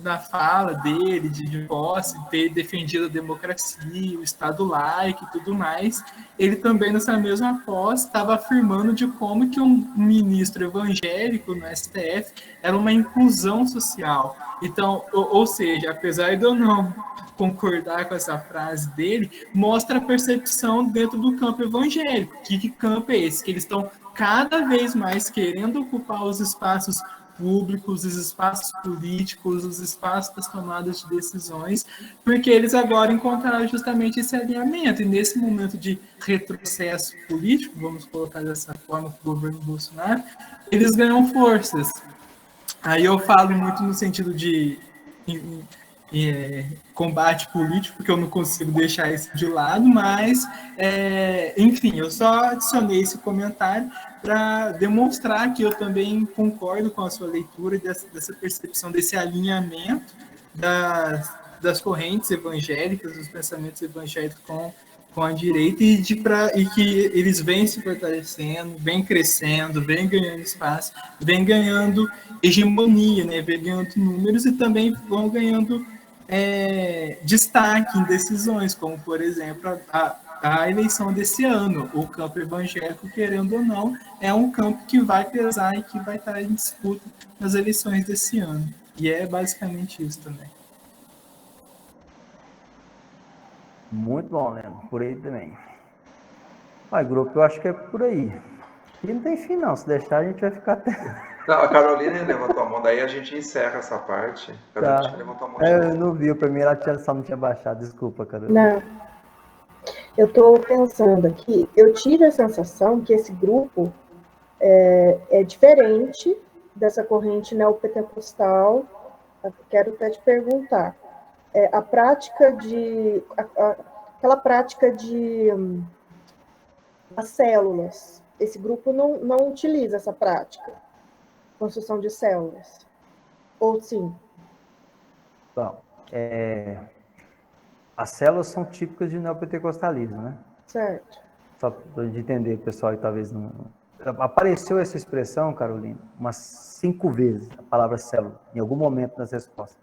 da fala dele, de posse, ter defendido a democracia, o Estado laico e tudo mais, ele também, nessa mesma posse, estava afirmando de como que um ministro evangélico no STF era uma inclusão social. Então, ou seja, apesar de eu não concordar com essa frase dele, mostra a percepção dentro do campo evangélico. Que campo é esse? Que eles estão cada vez mais querendo ocupar os espaços públicos, os espaços políticos, os espaços das tomadas de decisões, porque eles agora encontraram justamente esse alinhamento. E nesse momento de retrocesso político, vamos colocar dessa forma, com o governo Bolsonaro, eles ganham forças. Aí eu falo muito no sentido de combate político, porque eu não consigo deixar isso de lado, mas, enfim, eu só adicionei esse comentário para demonstrar que eu também concordo com a sua leitura dessa percepção, desse alinhamento das correntes evangélicas, dos pensamentos evangélicos com a direita, e que eles vêm se fortalecendo, vêm crescendo, vêm ganhando espaço, vêm ganhando hegemonia, né? Vêm ganhando números e também vão ganhando destaque em decisões, como, por exemplo, a eleição desse ano. O campo evangélico, querendo ou não, é um campo que vai pesar e que vai estar em disputa nas eleições desse ano. E é basicamente isso também. Muito bom, Leandro. Por aí também. Vai, grupo, eu acho que é por aí. E não tem fim, não. Se deixar, a gente vai ficar até... Não, a Carolina levantou a mão, daí a gente encerra essa parte. A Carolina levantou a mão de novo. Eu não vi, pra mim ela só não tinha baixado. Desculpa, Não. Carolina. Eu estou pensando aqui, eu tive a sensação que esse grupo é diferente dessa corrente neopentecostal. Quero até te perguntar. A prática de... aquela prática de... as células. Esse grupo não utiliza essa prática. Construção de células. Ou sim? Bom, as células são típicas de neopentecostalismo, né? Certo. Só para a gente entender, pessoal, e talvez não... Apareceu essa expressão, Carolina, umas 5 vezes, a palavra célula, em algum momento nas respostas.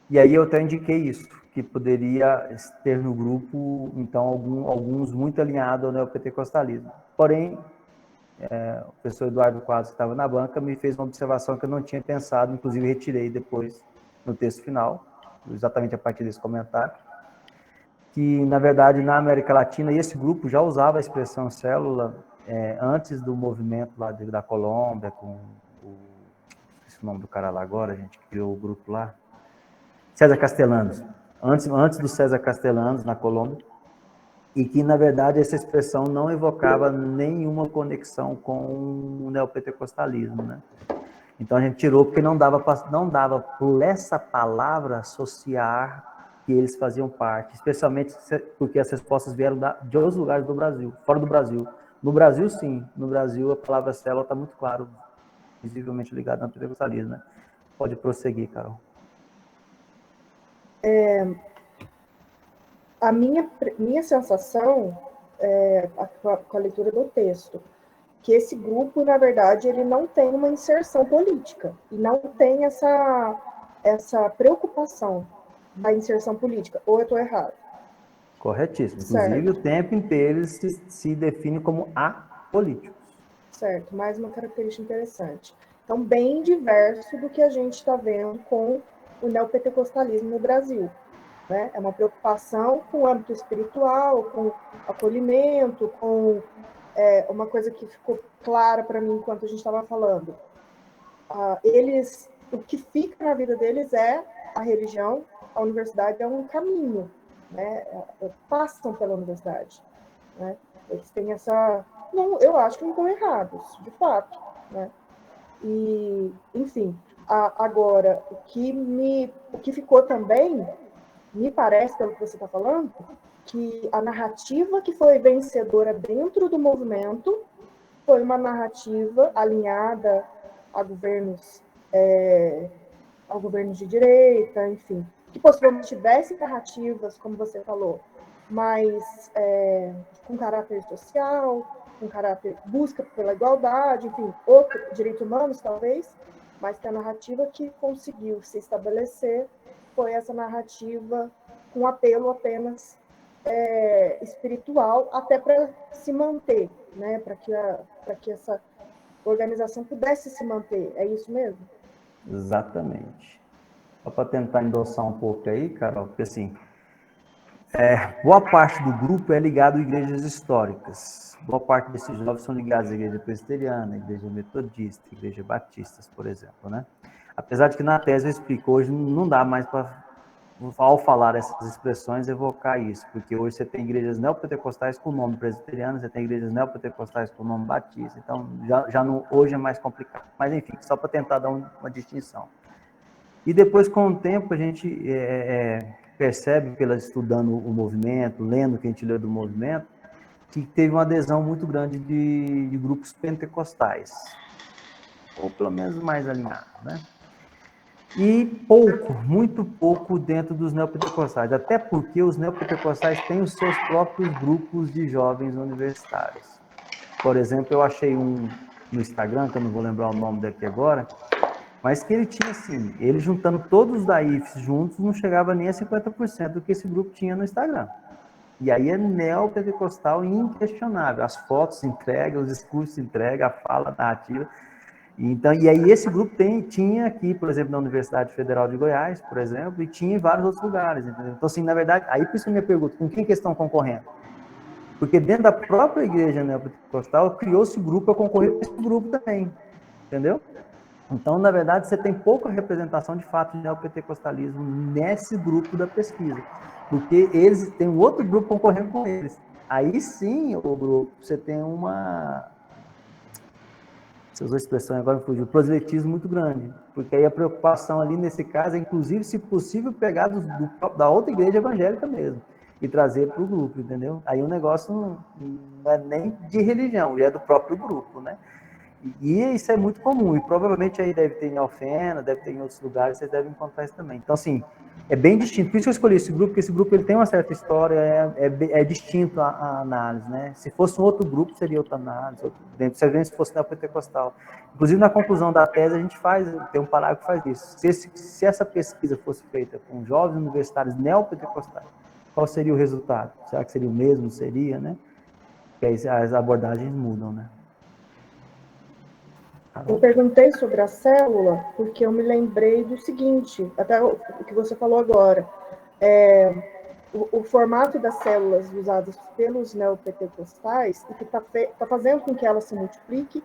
E aí eu até indiquei isso, que poderia ter no grupo, então, alguns muito alinhados ao neopentecostalismo. Porém, o professor Eduardo Quadros, que estava na banca, me fez uma observação que eu não tinha pensado, inclusive retirei depois no texto final, exatamente a partir desse comentário, que, na verdade, na América Latina, esse grupo já usava a expressão célula antes do movimento lá da Colômbia, com esqueci o nome do cara lá agora, a gente criou o grupo lá, César Castellanos, antes do César Castellanos, na Colômbia, e que, na verdade, essa expressão não evocava nenhuma conexão com o neopentecostalismo, né? Então, a gente tirou porque não dava por essa palavra associar que eles faziam parte, especialmente porque as respostas vieram de outros lugares do Brasil, fora do Brasil. No Brasil, sim. No Brasil, a palavra célula está muito claro, visivelmente ligada ao pentecostalismo, né? Pode prosseguir, Carol. A minha sensação, com a leitura do texto, que esse grupo, na verdade, ele não tem uma inserção política, e não tem essa preocupação da inserção política, ou eu estou errado? Corretíssimo. Inclusive, certo. O tempo inteiro eles se definem como apolíticos. Certo, mais uma característica interessante. Então, bem diverso do que a gente está vendo com o neopentecostalismo no Brasil. Né? É uma preocupação com o âmbito espiritual, com acolhimento, com uma coisa que ficou clara para mim enquanto a gente estava falando. O que fica na vida deles é a religião, a universidade é um caminho, né? Passam pela universidade. Né? Eles têm essa... Não, eu acho que não estão errados, de fato. Né? E, enfim, agora, o que ficou também, me parece, pelo que você está falando, que a narrativa que foi vencedora dentro do movimento foi uma narrativa alinhada a governos de direita, enfim, que possivelmente tivessem narrativas, como você falou, mas com caráter social, com caráter busca pela igualdade, enfim, direitos humanos, talvez, mas que a narrativa que conseguiu se estabelecer foi essa narrativa com apelo apenas espiritual, até para se manter, né? Para que essa organização pudesse se manter. É isso mesmo? Exatamente. Só para tentar endossar um pouco aí, Carol, porque assim, boa parte do grupo é ligado a igrejas históricas. Boa parte desses jovens são ligados à igreja presbiteriana, à igreja metodista, à igreja batistas, por exemplo, né? Apesar de que na tese eu explico, hoje não dá mais para, ao falar essas expressões, evocar isso, porque hoje você tem igrejas neopentecostais com o nome presbiteriano, você tem igrejas neopentecostais com o nome batista, então hoje é mais complicado. Mas enfim, só para tentar dar uma distinção. E depois, com o tempo, a gente percebe, estudando o movimento, lendo o que a gente leu do movimento, que teve uma adesão muito grande de grupos pentecostais, ou pelo menos mais alinhados, né? E pouco, muito pouco dentro dos neopentecostais, até porque os neopentecostais têm os seus próprios grupos de jovens universitários. Por exemplo, eu achei um no Instagram, que eu não vou lembrar o nome daqui agora, mas que ele tinha assim, ele juntando todos os da IFES juntos, não chegava nem a 50% do que esse grupo tinha no Instagram. E aí é neopentecostal inquestionável, as fotos entrega, os discursos entrega, a fala narrativa. Então, e aí esse grupo tinha aqui, por exemplo, na Universidade Federal de Goiás, por exemplo, e tinha em vários outros lugares, entendeu? Então, assim, na verdade, aí por isso que a minha pergunta, com quem que eles estão concorrendo? Porque dentro da própria igreja neopentecostal, criou-se grupo para concorrer com esse grupo também, entendeu? Então, na verdade, você tem pouca representação de fato de neopentecostalismo nesse grupo da pesquisa, porque eles têm um outro grupo concorrendo com eles. Aí sim, o grupo, você tem você usou a expressão agora, fugiu, proselitismo muito grande, porque aí a preocupação ali nesse caso é, inclusive, se possível, pegar da outra igreja evangélica mesmo e trazer para o grupo, entendeu? Aí o negócio não é nem de religião, é do próprio grupo, né? E isso é muito comum, e provavelmente aí deve ter em Alfena, deve ter em outros lugares, vocês devem encontrar isso também. Então, assim, é bem distinto. Por isso que eu escolhi esse grupo, porque esse grupo ele tem uma certa história, é distinto a análise, né? Se fosse um outro grupo, seria outra análise, se fosse neopentecostal. Inclusive, na conclusão da tese, a gente tem um parágrafo que faz isso. Se essa pesquisa fosse feita com jovens universitários neopentecostais, qual seria o resultado? Será que seria o mesmo? Seria, né? Porque aí as abordagens mudam, né? Eu perguntei sobre a célula porque eu me lembrei do seguinte, até o que você falou agora. O formato das células usadas pelos neopentecostais e que está fazendo com que elas se multipliquem